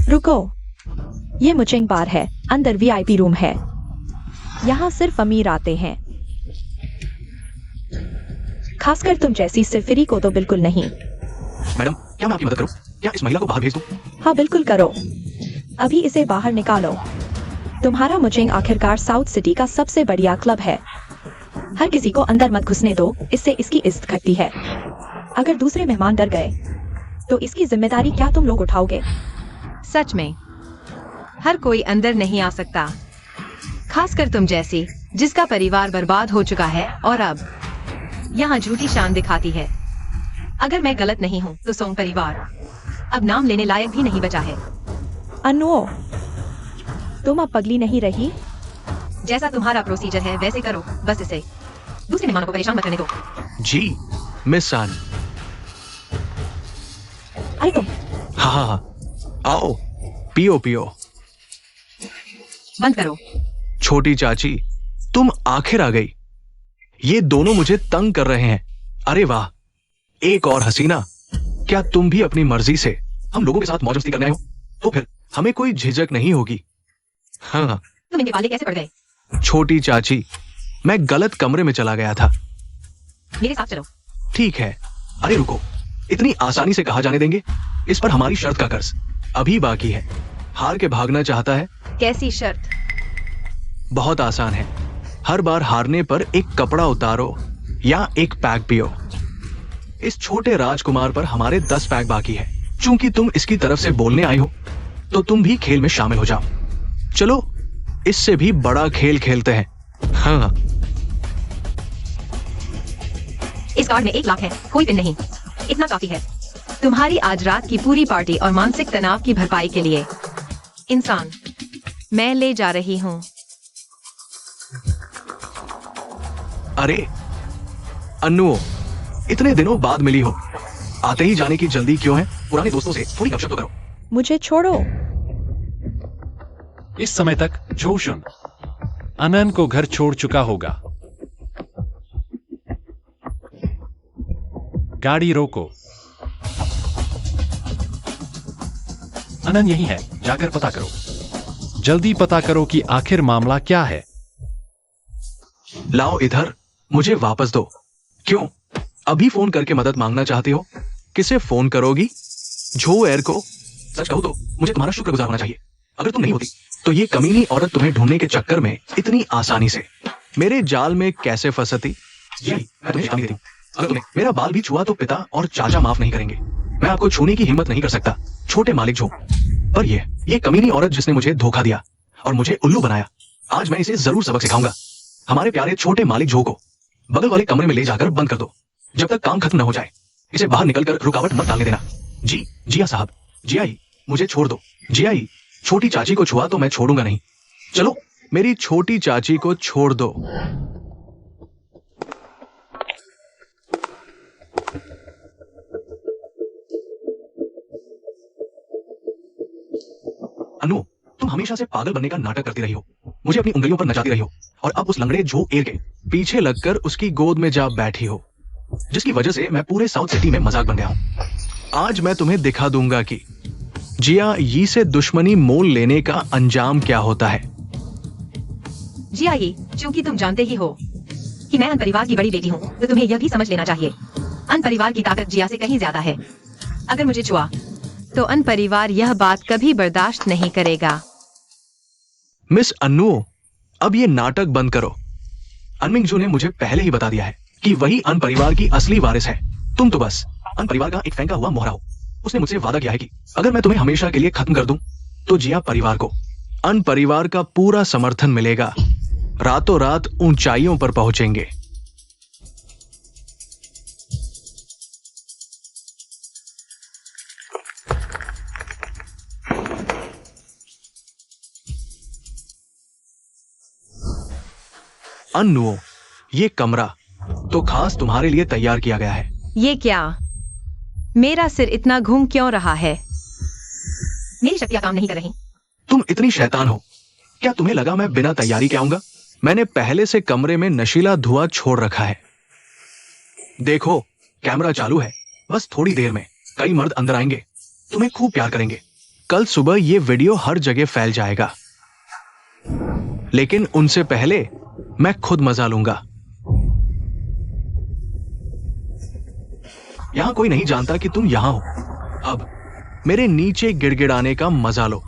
रुको, ये मुचिंग बार है, अंदर वीआईपी रूम है। यहाँ सिर्फ अमीर आते हैं, खासकर तुम जैसी सिफिरी को तो बिल्कुल नहीं। मैडम, क्या मैं आपकी मदद करूं? क्या इस महिला को बाहर भेज दूं? हाँ बिल्कुल करो, अभी इसे बाहर निकालो। तुम्हारा मुचिंग आखिरकार साउथ सिटी का सबसे बढ़िया क्लब है। हर किसी को अंदर मत घुसने दो, इससे इसकी इज्जत घटती है। अगर दूसरे मेहमान डर गए तो इसकी जिम्मेदारी क्या तुम लोग उठाओगे? सच में, हर कोई अंदर नहीं आ सकता, खासकर तुम जैसी, जिसका परिवार बर्बाद हो चुका है और अब यहाँ झूठी शान दिखाती है। अगर मैं गलत नहीं हूँ तो सोंग परिवार अब नाम लेने लायक भी नहीं बचा है। अन्नुओ, तुम अब पगली नहीं रही। जैसा तुम्हारा प्रोसीजर है वैसे करो, बस इसे दूसरे मेहमानों को परेशान मत करने दो। जी मिस सान। अरे तुम हाँ, आओ, पियो पियो। बंद करो। छोटी चाची, तुम आखिर आ गई। ये दोनों मुझे तंग कर रहे हैं। अरे वाह, एक और हसीना। क्या तुम भी अपनी मर्जी से हम लोगों के साथ मौज मस्ती करने आए हो? तो फिर हमें कोई झिझक नहीं होगी। हाँ। तुम इनके पाले कैसे पड़ गए? छोटी चाची, मैं गलत कमरे में चला गया था। मेरे साथ चलो। ठीक है। अरे रुको, इतनी आसानी से कहा जाने देंगे? इस पर हमारी शर्त का कर्ज अभी बाकी है। हार के भागना चाहता है? कैसी शर्त? बहुत आसान है। हर बार हारने पर एक कपड़ा उतारो या एक पैक पियो। इस छोटे राजकुमार पर हमारे 10 पैक बाकी है। चूंकि तुम इसकी तरफ से बोलने आई हो तो तुम भी खेल में शामिल हो जाओ। चलो, इससे भी बड़ा खेल खेलते हैं। हाँ। इस कार्ड में 1 लाख है, कोई पिन नहीं। इतना काफी है। तुम्हारी आज रात की पूरी पार्टी और मानसिक तनाव की भरपाई के लिए। इंसान, मैं ले जा रही हूँ। अरे अन्नुओ, इतने दिनों बाद मिली हो, आते ही जाने की जल्दी क्यों है? पुराने दोस्तों से थोड़ी गपशप तो करो। मुझे छोड़ो। इस समय तक जोशन, अनन को घर छोड़ चुका होगा। गाड़ी रोको। अनन यही है, जाकर पता करो। जल्दी पता करो कि आखिर मामला क्या है। लाओ इधर, मुझे वापस दो। क्यों? अभी फोन करके मदद मांगना चाहती हो? किसे फोन करोगी? जो एयर को? सच कहूं तो मुझे तुम्हारा शुक्रगुजार होना चाहिए। अगर तुम नहीं होती तो ये कमीनी औरत तुम्हें ढूंढने के चक्कर में इतनी आसानी से मेरे जाल में कैसे फंसती? जी, मैं तुम्हें चेतावनी देती हूं। अगर तुमने मेरा बाल भी छुआ तो पिता और चाचा माफ नहीं करेंगे। मैं आपको छूने की हिम्मत नहीं कर सकता, छोटे मालिक जो। पर ये कमीनी औरत जिसने मुझे धोखा दिया और मुझे उल्लू बनाया, आज मैं इसे जरूर सबक सिखाऊंगा। हमारे प्यारे छोटे मालिक जो को बगल वाले कमरे में ले जाकर बंद कर दो, जब तक काम खत्म न हो जाए। इसे बाहर निकलकर रुकावट मत डालने देना। जी, जिया साहब। जियाई, मुझे छोड़ दो। जियाई, छोटी चाची को छुआ तो मैं छोड़ूंगा नहीं। चलो, मेरी छोटी चाची को छोड़ दो। अनु, तुम हमेशा से पागल बनने का नाटक करती रही हो, मुझे अपनी उंगलियों पर नचाती रही हो, और अब उस लंगड़े जो एयर के पीछे लगकर उसकी गोद में जा बैठी हो, जिसकी वजह से मैं पूरे साउथ सिटी में मजाक बन गया हूं। आज मैं तुम्हें दिखा दूंगा कि जिया यी से दुश्मनी मोल लेने का अंजाम क्या होता है। जिया ये, चूंकि तुम जानते ही हो कि मैं अन परिवार की बड़ी बेटी हूँ, तो तुम्हें यह भी समझ लेना चाहिए अन परिवार की ताकत जिया से कहीं ज्यादा है। अगर मुझे छुआ तो अन परिवार यह बात कभी बर्दाश्त नहीं करेगा। मिस अन्नु, अब ये नाटक बंद करो। अनमिंगजू ने मुझे पहले ही बता दिया है कि वही अन परिवार की असली वारिस है। तुम तो बस अन परिवार का एक फेंका हुआ मोहरा हो। उसने मुझसे वादा किया है कि अगर मैं तुम्हें हमेशा के लिए खत्म कर दूं, तो जिया परिवार को अन परिवार का पूरा समर्थन मिलेगा। रातों रात ऊंचाइयों पर पहुंचेंगे। अन्नुओ, ये कमरा तो खास तुम्हारे लिए तैयार किया गया है। ये क्या? मेरा सिर इतना घूम क्यों रहा है? मेरी शक्तियां काम नहीं कर रही। तुम इतनी शैतान हो, क्या तुम्हें लगा मैं बिना तैयारी के आऊंगा? मैंने पहले से कमरे में नशीला धुआं छोड़ रखा है। देखो, कैमरा चालू है। बस थोड़ी देर में कई मर्द अंदर आएंगे, तुम्हें खूब प्यार करेंगे। कल सुबह ये वीडियो हर जगह फैल जाएगा, लेकिन उनसे पहले मैं खुद मजा लूंगा। यहां कोई नहीं जानता कि तुम यहां हो। अब मेरे नीचे गिड़गिड़ाने का मजा लो।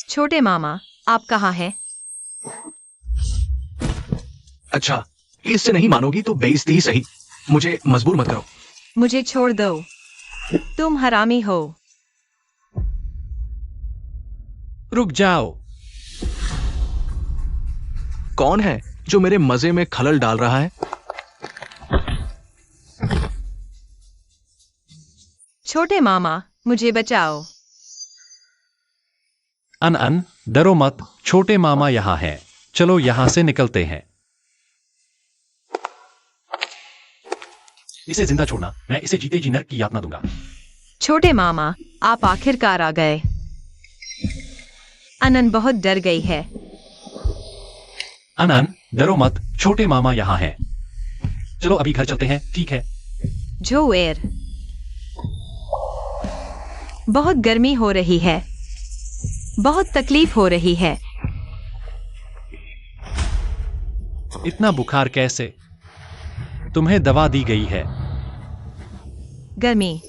छोटे मामा, आप कहाँ हैं? अच्छा, इससे नहीं मानोगी तो बेइज्जती ही सही। मुझे मजबूर मत करो। मुझे छोड़ दो, तुम हरामी हो। रुक जाओ। कौन है जो मेरे मजे में खलल डाल रहा है? छोटे मामा, मुझे बचाओ। अन, डरो मत, छोटे मामा यहाँ हैं। चलो यहाँ से निकलते हैं। इसे जिंदा छोड़ना, मैं इसे जीते जी नर्क की यातना दूंगा। छोटे मामा, आप आखिरकार आ गए। अनन बहुत डर गई है। अनन, डरो मत, छोटे मामा यहाँ हैं। चलो अभी घर चलते हैं, ठीक है? जोएर, बहुत गर्मी हो रही है, बहुत तकलीफ हो रही है। इतना बुखार कैसे? तुम्हें दवा दी गई है। गर्मी,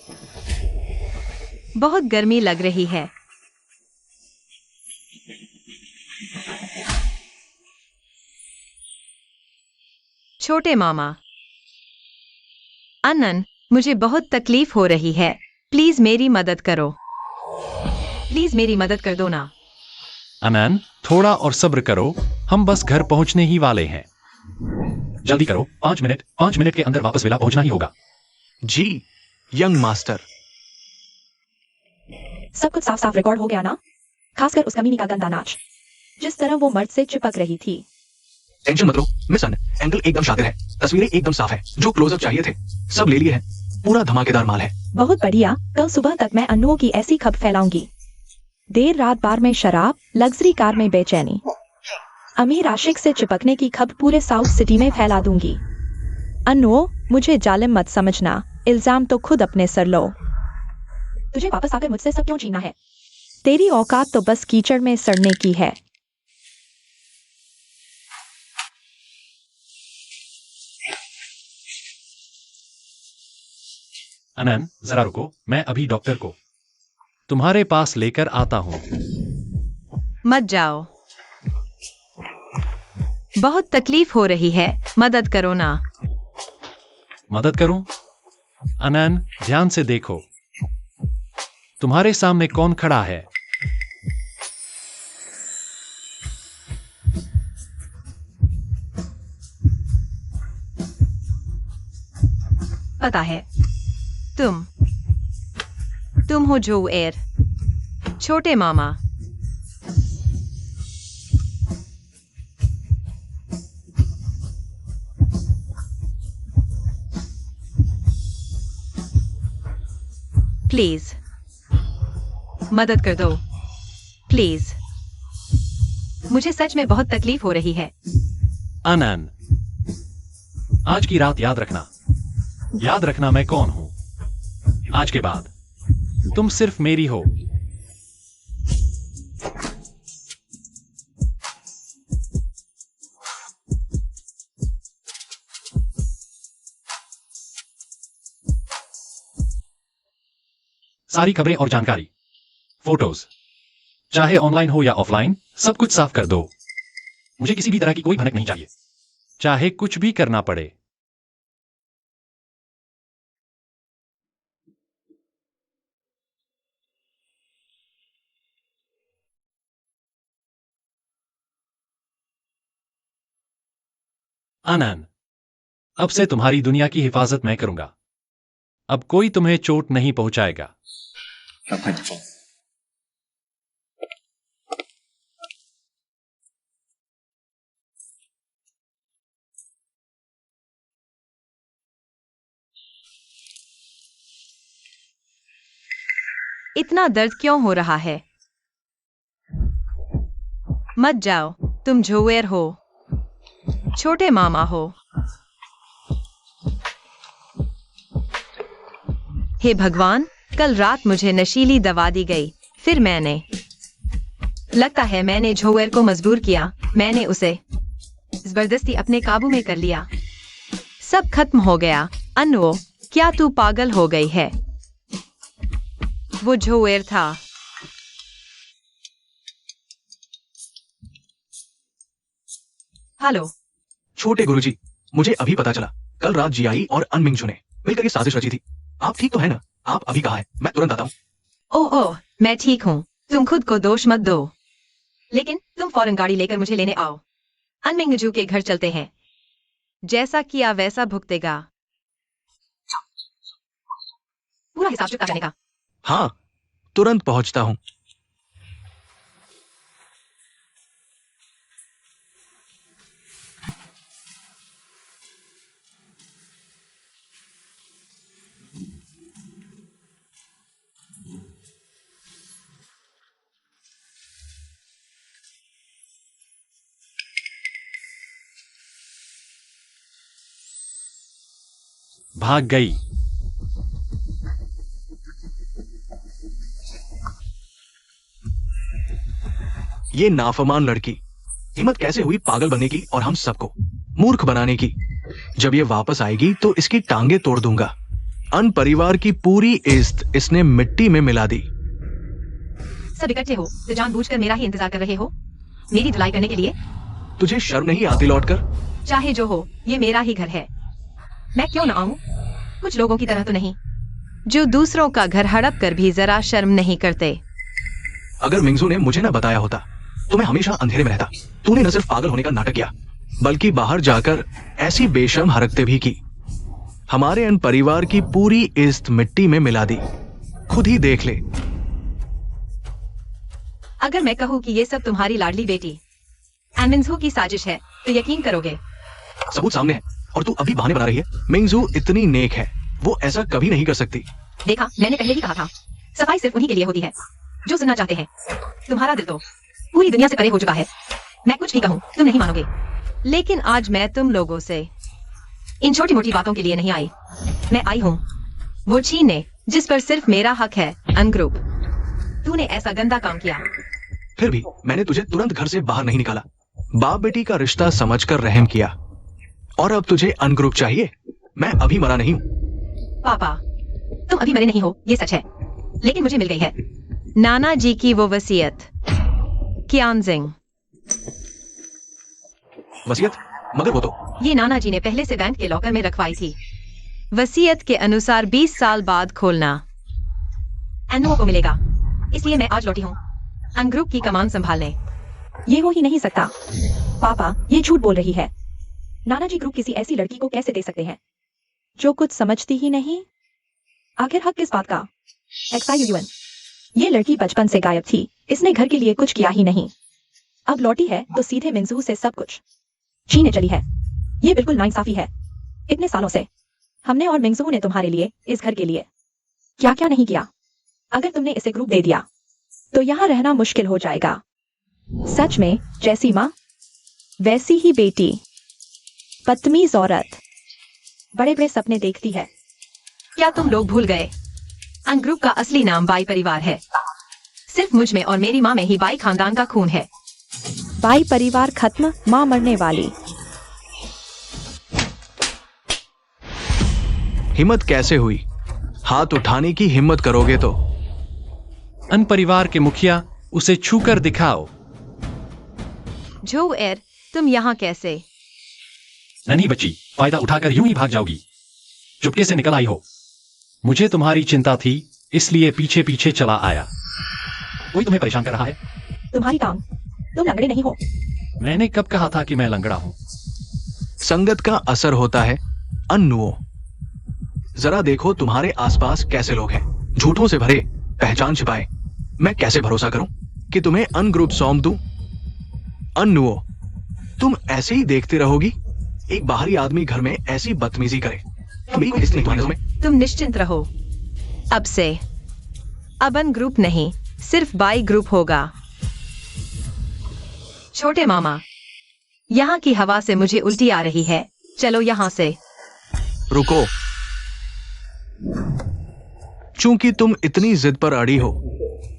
बहुत गर्मी लग रही है। छोटे मामा, अनन, मुझे बहुत तकलीफ हो रही है, प्लीज मेरी मदद करो। प्लीज मेरी मदद कर दो ना। अनन, थोड़ा और सब्र करो, हम बस घर पहुंचने ही वाले हैं। जल्दी करो, 5 मिनट के अंदर वापस विला पहुंचना ही होगा। जी, यंग मास्टर। सब कुछ साफ साफ रिकॉर्ड हो गया ना? खासकर उस कमीनी का गंदा नाच, जिस तरह वो मर्द से चिपक रही थी। टेंशन मत लो मिस अन, एंगल एकदम शातिर है, तस्वीरें एकदम साफ है, जो क्लोजअप चाहिए थे सब ले लिए हैं, पूरा धमाकेदार माल है। बहुत बढ़िया, कल सुबह तक मैं अन्नुओं की ऐसी खबर फैलाऊंगी देर रात बार में शराब, लग्जरी कार में बेचैनी, अमीर आशिक से चिपकने की खबर पूरे साउथ सिटी में फैला दूंगी। अन्नो, मुझे जालिम मत समझना, इल्जाम तो खुद अपने सर लो। तुझे वापस आकर मुझसे सब क्यों छीनना है? तेरी औकात तो बस कीचड़ में सड़ने की है। अनन, जरा रुको, मैं अभी डॉक्टर को तुम्हारे पास लेकर आता हूं। मत जाओ, बहुत तकलीफ हो रही है, मदद करो ना। मदद करूं? अनन, ध्यान से देखो, तुम्हारे सामने कौन खड़ा है? पता है, तुम हो जोएर, छोटे मामा। प्लीज मदद कर दो, प्लीज। मुझे सच में बहुत तकलीफ हो रही है। अनन, आज की रात याद रखना मैं कौन हूं। आज के बाद तुम सिर्फ मेरी हो। सारी खबरें और जानकारी, फोटोज, चाहे ऑनलाइन हो या ऑफलाइन, सब कुछ साफ कर दो। मुझे किसी भी तरह की कोई भनक नहीं चाहिए, चाहे कुछ भी करना पड़े। अनन, अब से तुम्हारी दुनिया की हिफाजत मैं करूंगा। अब कोई तुम्हें चोट नहीं पहुंचाएगा। इतना दर्द क्यों हो रहा है? मत जाओ, तुम जोएर हो, छोटे मामा हो। हे भगवान, कल रात मुझे नशीली दवा दी गई, फिर लगता है मैंने जोएर को मजबूर किया। मैंने उसे जबरदस्ती अपने काबू में कर लिया। सब खत्म हो गया। अन्नो, क्या तू पागल हो गई है? वो जोएर था। हेलो छोटे गुरुजी, मुझे अभी पता चला, कल रात जियाई और अनमिंगजू ने मिलकर ये साजिश रची थी। आप ठीक तो है ना? आप अभी कहाँ है? मैं तुरंत आता हूँ। ओह, मैं ठीक हूँ। तुम खुद को दोष मत दो, लेकिन तुम फौरन गाड़ी लेकर मुझे लेने आओ। अनमिंगजू के घर चलते हैं। जैसा किया वैसा भुगतेगा। पूरा हिसाब चुकता करने का। हाँ, तुरंत पहुंचता हूँ। भाग गई। ये नाफरमान लड़की, हिम्मत कैसे हुई पागल बनने की और हम सबको मूर्ख बनाने की। जब ये वापस आएगी तो इसकी टांगे तोड़ दूंगा। अन परिवार की पूरी इज्जत इसने मिट्टी में मिला दी। सब इकट्ठे हो तो जानबूझकर मेरा ही इंतजार कर रहे हो, मेरी धुलाई करने के लिए। तुझे शर्म नहीं आती लौटकर? चाहे जो हो, ये मेरा ही घर है। मैं क्यों ना आऊं? कुछ लोगों की तरह तो नहीं, जो दूसरों का घर हड़प कर भी जरा शर्म नहीं करते। अगर मिंगजू ने मुझे ना बताया होता तो मैं हमेशा अंधेरे में रहता। तूने न सिर्फ पागल होने का नाटक किया, बल्कि बाहर जाकर ऐसी बेशर्म हरकतें भी की। हमारे अन परिवार की पूरी इज्जत मिट्टी में मिला दी। खुद ही देख ले। अगर मैं कहूँ कि ये सब तुम्हारी लाडली बेटी एनमिंजू की साजिश है तो यकीन करोगे? सबूत सामने है और तू अभी बहाने बना रही है। मिंगजू इतनी नेक है, वो ऐसा कभी नहीं कर सकती। देखा, मैंने पहले ही कहा था, सफाई सिर्फ उन्हीं के लिए होती है। जो सुनना चाहते हैं। तुम्हारा दिल तो पूरी दुनिया से परे हो चुका है। मैं कुछ भी कहूँ तुम नहीं मानोगे। लेकिन आज मैं तुम लोगों से इन छोटी मोटी बातों के लिए नहीं आई। मैं आई हूँ वो छीनने जिस पर सिर्फ मेरा हक है। अनग्रुप, तूने ऐसा गंदा काम किया। फिर भी मैंने तुझे तुरंत घर से बाहर नहीं निकाला। बाप बेटी का रिश्ता समझकर रहम किया। और अब तुझे अनग्रुप चाहिए? मैं अभी मरा नहीं हूँ। पापा, तुम अभी मरे नहीं हो, ये सच है, लेकिन मुझे मिल गई है। नाना जी की वो वसीयत। क्यानजिंग। वसीयत? मगर वो तो ये नाना जी ने पहले से बैंक के लॉकर में रखवाई थी। वसीयत के अनुसार 20 साल बाद खोलना। एनुओ को मिलेगा, इसलिए मैं आज लौटी हूँ अनग्रुप की कमान संभालने। ये हो ही नहीं सकता। पापा, ये झूठ बोल रही है। नाना जी ग्रुप किसी ऐसी लड़की को कैसे दे सकते हैं जो कुछ समझती ही नहीं? आखिर हक किस बात का? XIUUN। ये लड़की बचपन से गायब थी। इसने घर के लिए कुछ किया ही नहीं। अब लौटी है तो सीधे मिंजू से सब कुछ छीने चली है। ये बिल्कुल नाइंसाफी है। इतने सालों से हमने और मिंजू ने तुम्हारे लिए, इस घर के लिए क्या क्या नहीं किया। अगर तुमने इसे ग्रुप दे दिया तो यहाँ रहना मुश्किल हो जाएगा। सच में जैसी माँ वैसी ही बेटी। बदतमीज औरत बड़े बड़े सपने देखती है। क्या तुम लोग भूल गए? अनग्रुप का असली नाम बाई परिवार है। सिर्फ मुझ में और मेरी माँ में ही बाई खानदान का खून है। बाई परिवार खत्म, माँ मरने वाली। हिम्मत कैसे हुई? हाथ उठाने की हिम्मत करोगे तो अन परिवार के मुखिया, उसे छूकर दिखाओ। जो एर, तुम यहाँ कैसे? नन्ही बच्ची, फायदा उठाकर यूं ही भाग जाओगी। चुपके से निकल आई हो। मुझे तुम्हारी चिंता थी, इसलिए पीछे पीछे चला आया। कोई तुम्हें परेशान कर रहा है? तुम्हारी टांग। तुम लंगड़े नहीं हो। मैंने कब कहा था कि मैं लंगड़ा हूं? संगत का असर होता है अन्नुओ। जरा देखो तुम्हारे आसपास कैसे लोग हैं, झूठों से भरे, पहचान छिपाए। मैं कैसे भरोसा करूं कि तुम्हें अनग्रुप सौंप दूं? अन्नुओ, तुम ऐसे ही देखते रहोगी? एक बाहरी आदमी घर में ऐसी बदतमीजी करे? तुम निश्चिंत रहो। अब से अब अनग्रुप नहीं, सिर्फ बाई ग्रुप होगा। छोटे मामा, यहाँ की हवा से मुझे उल्टी आ रही है। चलो यहाँ से। रुको। चूंकि तुम इतनी जिद पर अड़ी हो,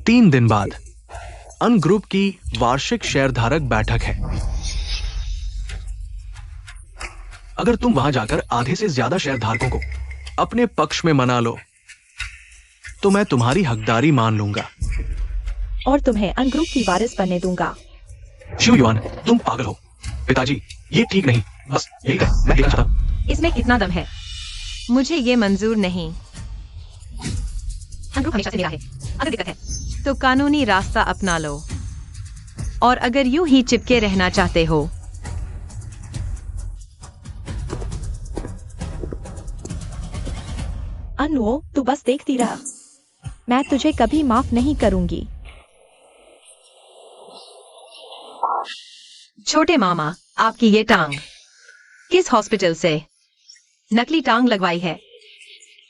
3 दिन बाद अनग्रुप की वार्षिक शेयरधारक बैठक है। अगर तुम वहां जाकर आधे से ज्यादा शेयरधारकों को अपने पक्ष में मना लो तो मैं तुम्हारी हकदारी मान लूंगा और तुम्हें अनग्रुप की वारिस बनने दूंगा। शिव युआन, तुम पागल हो। पिताजी, ये ठीक नहीं। बस यही है, मैं देखना चाहता। इसमें कितना दम है? मुझे ये मंजूर नहीं। अनग्रुप हमेशा से मेरा है। अगर दिक्कत है तो कानूनी रास्ता अपना लो। और अगर यूं ही चिपके रहना चाहते हो अन्नुओ, तू बस देखती रह। मैं तुझे कभी माफ नहीं करूंगी। छोटे मामा, आपकी ये टांग किस हॉस्पिटल से? नकली टांग लगवाई है।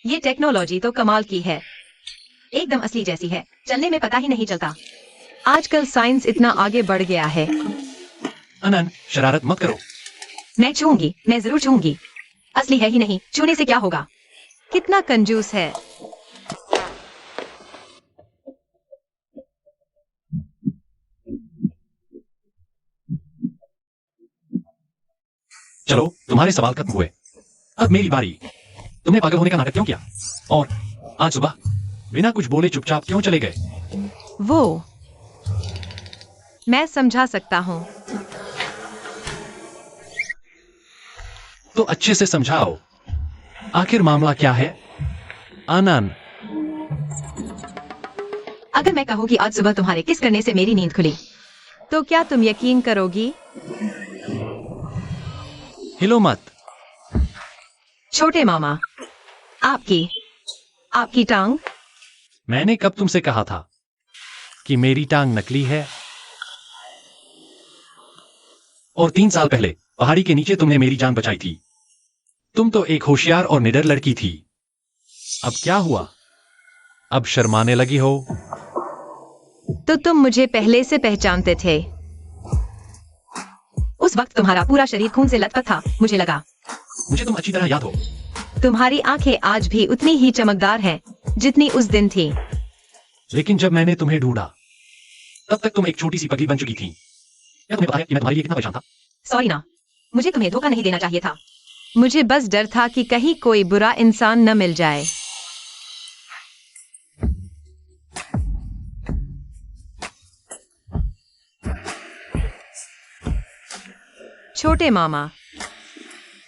ये टेक्नोलॉजी तो कमाल की है, एकदम असली जैसी है। चलने में पता ही नहीं चलता। आजकल साइंस इतना आगे बढ़ गया है। अनन, शरारत मत करो। मैं छूंगी, मैं जरूर छूंगी। असली है ही नहीं, छूने से क्या होगा? कितना कंजूस है। चलो, तुम्हारे सवाल खत्म हुए। अब मेरी बारी। तुमने पागल होने का नाटक क्यों किया? और आज सुबह बिना कुछ बोले चुपचाप क्यों चले गए? वो मैं समझा सकता हूँ। तो अच्छे से समझाओ, आखिर मामला क्या है? आनन, अगर मैं कहूँ कि आज सुबह तुम्हारे किस करने से मेरी नींद खुली, तो क्या तुम यकीन करोगी? हिलो मत। छोटे मामा, आपकी टांग। मैंने कब तुमसे कहा था कि मेरी टांग नकली है? और 3 साल पहले पहाड़ी के नीचे तुमने मेरी जान बचाई थी। तुम तो एक होशियार और निडर लड़की थी। अब क्या हुआ? अब शर्माने लगी हो? तो तुम मुझे पहले से पहचानते थे। उस वक्त तुम्हारा पूरा शरीर खून से लथपथ था। मुझे लगा मुझे तुम अच्छी तरह याद हो। तुम्हारी आंखें आज भी उतनी ही चमकदार हैं जितनी उस दिन थी। लेकिन जब मैंने तुम्हें ढूंढा तब तक तुम एक छोटी सी पगली बन चुकी थी। क्या तुम्हें पता है कि मैं तुम्हारे लिए कितना परेशान था? सॉरी ना, मुझे तुम्हें धोखा नहीं देना चाहिए था। मुझे बस डर था कि कहीं कोई बुरा इंसान न मिल जाए। छोटे मामा,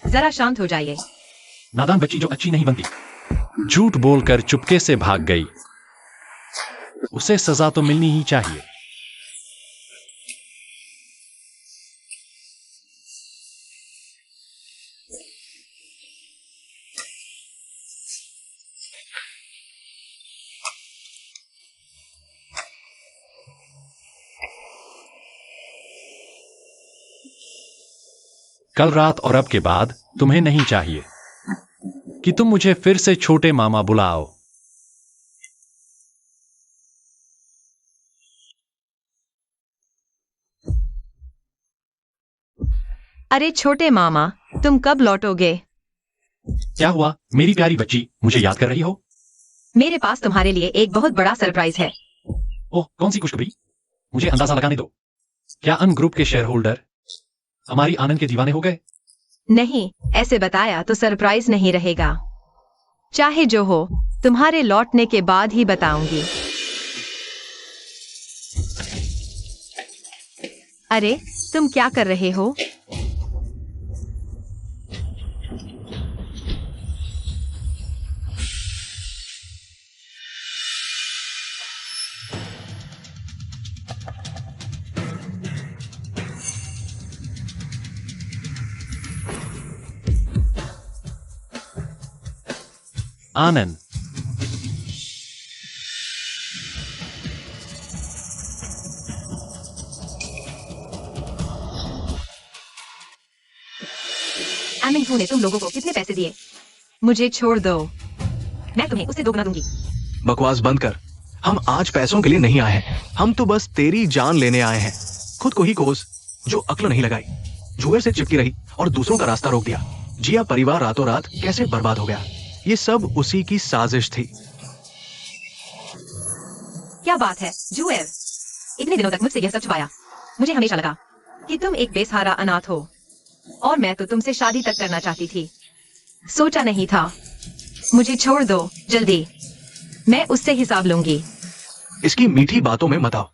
जरा शांत हो जाइए। नादान बच्ची जो अच्छी नहीं बनती। झूठ बोलकर चुपके से भाग गई। उसे सजा तो मिलनी ही चाहिए। कल रात और अब के बाद तुम्हें नहीं चाहिए कि तुम मुझे फिर से छोटे मामा बुलाओ। अरे छोटे मामा, तुम कब लौटोगे? क्या हुआ मेरी प्यारी बच्ची, मुझे याद कर रही हो? मेरे पास तुम्हारे लिए एक बहुत बड़ा सरप्राइज है। ओह, कौन सी खुशखबरी? मुझे अंदाजा लगाने दो। क्या अन ग्रुप के शेयर होल्डर हमारी आनंद के दीवाने हो गए? नहीं, ऐसे बताया तो सरप्राइज नहीं रहेगा। चाहे जो हो, तुम्हारे लौटने के बाद ही बताऊंगी। अरे, तुम क्या कर रहे हो? आनंद, एमिंग ने तुम लोगों को कितने पैसे दिए? मुझे छोड़ दो। मैं तुम्हें उससे दोगुना दूंगी। बकवास बंद कर। हम आज पैसों के लिए नहीं आए हैं, हम तो बस तेरी जान लेने आए हैं। खुद को ही कोस जो अक्ल नहीं लगाई, जुए से चिपकी रही और दूसरों का रास्ता रोक दिया। जिया परिवार रातों रात कैसे बर्बाद हो गया। ये सब उसी की साजिश थी। क्या बात है जूएल, इतने दिनों तक मुझसे यह सब छुपाया। मुझे हमेशा लगा कि तुम एक बेसहारा अनाथ हो और मैं तो तुमसे शादी तक करना चाहती थी। सोचा नहीं था। मुझे छोड़ दो जल्दी, मैं उससे हिसाब लूंगी। इसकी मीठी बातों में मत आओ।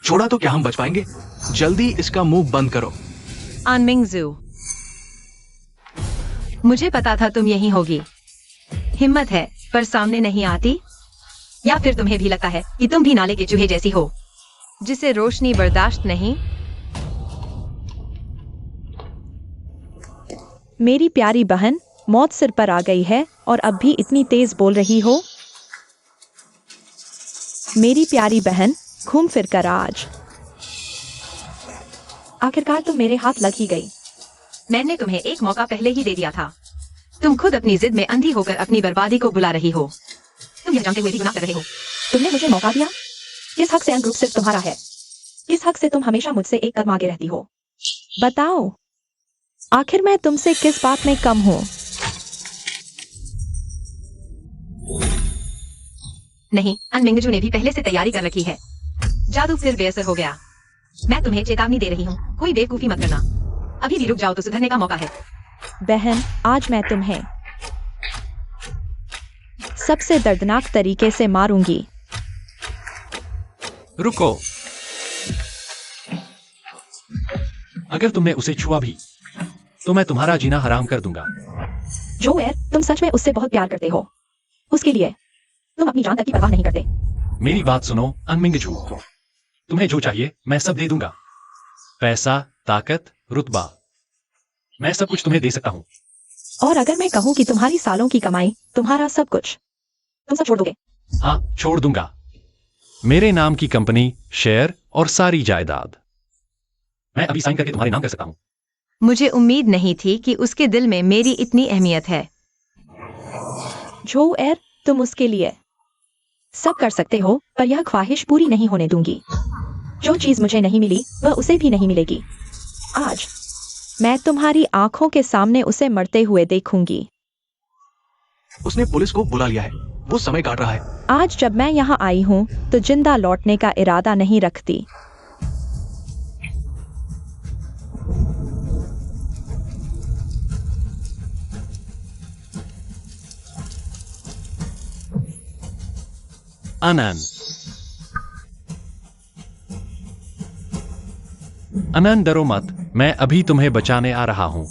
छोड़ा तो क्या हम बच पाएंगे? जल्दी इसका मुंह बंद करो। अनमिंगजू, मुझे पता था तुम यहीं होगी। हिम्मत है पर सामने नहीं आती। या फिर तुम्हें भी लगता है कि तुम भी नाले के चूहे जैसी हो, जिसे रोशनी बर्दाश्त नहीं। मेरी प्यारी बहन, मौत सिर पर आ गई है और अब भी इतनी तेज बोल रही हो। मेरी प्यारी बहन, घूम फिर कर आज आखिरकार तुम मेरे हाथ लग ही गई। मैंने तुम्हें एक मौका पहले ही दे दिया था। तुम खुद अपनी जिद में अंधी होकर अपनी बर्बादी को बुला रही हो। तुम यह जानते हुए भी गुनाह कर रहे हो। तुमने मुझे मौका दिया। इस हक से ग्रुप सिर्फ तुम्हारा है। इस हक से तुम हमेशा मुझसे एक कदम आगे रहती हो। बताओ, आखिर मैं तुमसे किस बात में कम हूँ? नहीं, अनमिंगजू ने भी पहले से तैयारी कर रखी है। जादू फिर बेअसर हो गया। मैं तुम्हें चेतावनी दे रही हूँ, कोई बेवकूफी मत करना। अभी भी रुक जाओ तो सुधरने का मौका है। बहन, आज मैं तुम्हें सबसे दर्दनाक तरीके से मारूंगी। रुको, अगर तुमने उसे छुआ भी तो मैं तुम्हारा जीना हराम कर दूंगा। जोएल, तुम सच में उससे बहुत प्यार करते हो। उसके लिए तुम अपनी जान तक की परवाह नहीं करते। मेरी बात सुनो अनमिंगजू, तुम्हें जो चाहिए मैं सब दे दूंगा। पैसा, ताकत, रुतबा, मैं सब कुछ तुम्हें दे सकता हूँ। और अगर मैं कहूँ कि तुम्हारी सालों की कमाई, तुम्हारा सब कुछ, तुम सब छोड़ दोगे? हाँ, छोड़ दूंगा। मेरे नाम की कंपनी, शेयर और सारी जायदाद मैं अभी साइन करके तुम्हारे नाम कर सकता हूँ। मुझे उम्मीद नहीं थी कि उसके दिल में मेरी इतनी अहमियत है। जोएल, तुम उसके लिए सब कर सकते हो, पर यह ख्वाहिश पूरी नहीं होने दूंगी। जो चीज मुझे नहीं मिली वह उसे भी नहीं मिलेगी। आज मैं तुम्हारी आंखों के सामने उसे मरते हुए देखूंगी। उसने पुलिस को बुला लिया है, वो समय काट रहा है। आज जब मैं यहाँ आई हूँ तो जिंदा लौटने का इरादा नहीं रखती। अनन, अनन डरो मत, मैं अभी तुम्हें बचाने आ रहा हूं।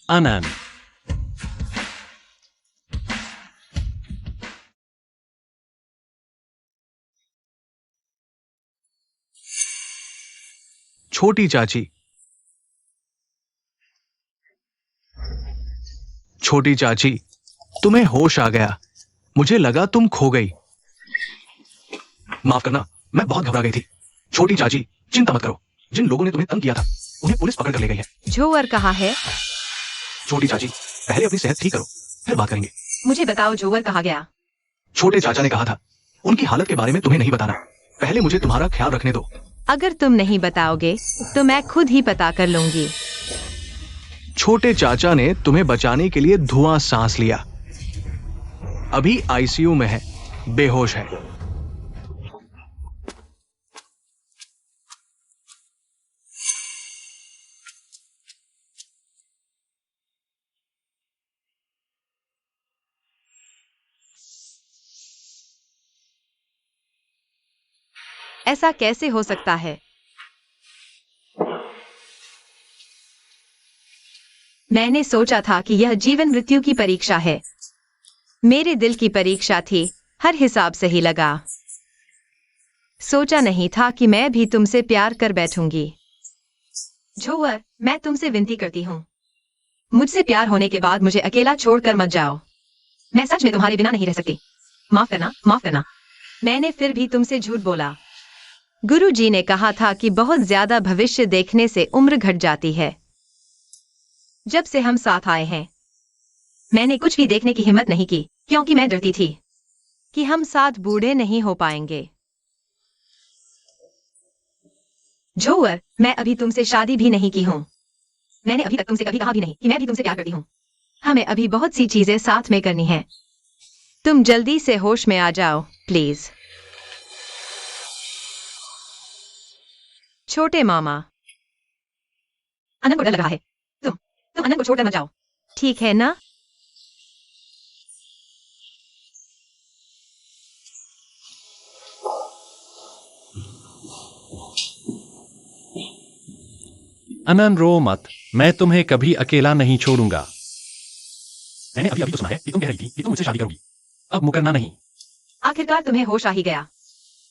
अनन, छोटी चाची, छोटी चाची, तुम्हें होश आ गया। मुझे लगा तुम खो गई। माफ करना, मैं बहुत घबरा गई थी। छोटी चाची, चिंता मत करो। जिन लोगों ने तुम्हें तंग किया था उन्हें पुलिस पकड़ कर ले गई है। जोअर कहाँ है? छोटी चाची, पहले अपनी सेहत ठीक करो, फिर बात करेंगे। मुझे बताओ जोवर कहाँ गया? छोटे चाचा ने कहा था उनकी हालत के बारे में तुम्हें नहीं बताना। पहले मुझे तुम्हारा ख्याल रखने दो। अगर तुम नहीं बताओगे तो मैं खुद ही पता कर लूंगी। छोटे चाचा ने तुम्हें बचाने के लिए धुआं सांस लिया। अभी आईसीयू में है, बेहोश है। ऐसा कैसे हो सकता है? मैंने सोचा था कि यह जीवन मृत्यु की परीक्षा है। मेरे दिल की परीक्षा थी, हर हिसाब से ही लगा। सोचा नहीं था कि मैं भी तुमसे प्यार कर बैठूंगी। जोवर, मैं तुमसे विनती करती हूँ, मुझसे प्यार होने के बाद मुझे अकेला छोड़कर मत जाओ। मैं सच में तुम्हारे बिना नहीं रह सकती। माफ करना, माफ करना। मैंने फिर भी तुमसे झूठ बोला। गुरुजी ने कहा था कि बहुत ज्यादा भविष्य देखने से उम्र घट जाती है। जब से हम साथ आए हैं मैंने कुछ भी देखने की हिम्मत नहीं की क्योंकि मैं डरती थी कि हम साथ बूढ़े नहीं हो पाएंगे। जोवर, मैं अभी तुमसे शादी भी नहीं की हूँ। मैंने अभी तक तुमसे कभी कहा भी नहीं कि मैं भी तुमसे प्यार करती हूँ। हमें अभी बहुत सी चीजें साथ में करनी है। तुम जल्दी से होश में आ जाओ प्लीज। छोटे मामा, अनंत को डर लग रहा है। तुम अनंत को छोड़कर मत जाओ। ठीक है ना? अनन रो मत, मैं तुम्हें कभी अकेला नहीं छोड़ूंगा। मैंने अभी अभी तो सुना है कि तुम कह रही थी कि तुम मुझसे शादी करोगी। अब मुकरना नहीं। आखिरकार तुम्हें होश आ ही गया।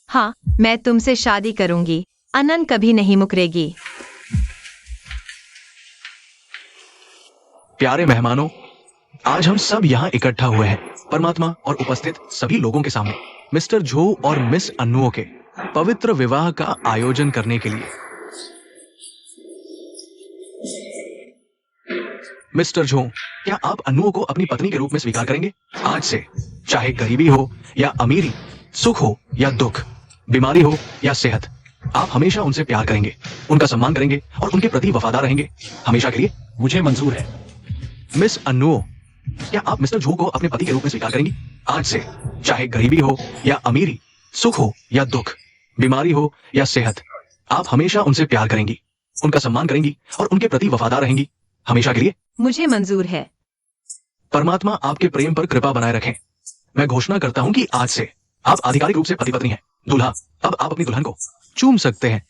हाँ, मैं तुमसे शादी करूंगी। अनन कभी नहीं मुकरेगी। प्यारे मेहमानों, आज हम सब यहाँ इकट्ठा हुए हैं परमात्मा और उपस्थित सभी लोगों के सामने मिस्टर झो और मिस अन्नुओं के पवित्र विवाह का आयोजन करने के लिए। मिस्टर झो, क्या आप अन्नुओं को अपनी पत्नी के रूप में स्वीकार करेंगे? आज से चाहे गरीबी हो या अमीरी, सुख हो या दुख, बीमारी हो या सेहत, आप हमेशा उनसे प्यार करेंगे, उनका सम्मान करेंगे और उनके प्रति वफादार रहेंगे हमेशा के लिए। मुझे मंजूर है। मिस अन्नुओं, क्या आप मिस्टर झो को अपने पति के रूप में स्वीकार करेंगी? आज से चाहे गरीबी हो या अमीरी, सुख हो या दुख, बीमारी हो या सेहत, आप हमेशा उनसे प्यार करेंगी, उनका सम्मान करेंगी और उनके प्रति वफादार रहेंगी हमेशा के लिए। मुझे मंजूर है। परमात्मा आपके प्रेम पर कृपा बनाए रखें। मैं घोषणा करता हूं कि आज से आप आधिकारिक रूप से पति पत्नी हैं। दूल्हा, अब आप अपनी दुल्हन को चूम सकते हैं।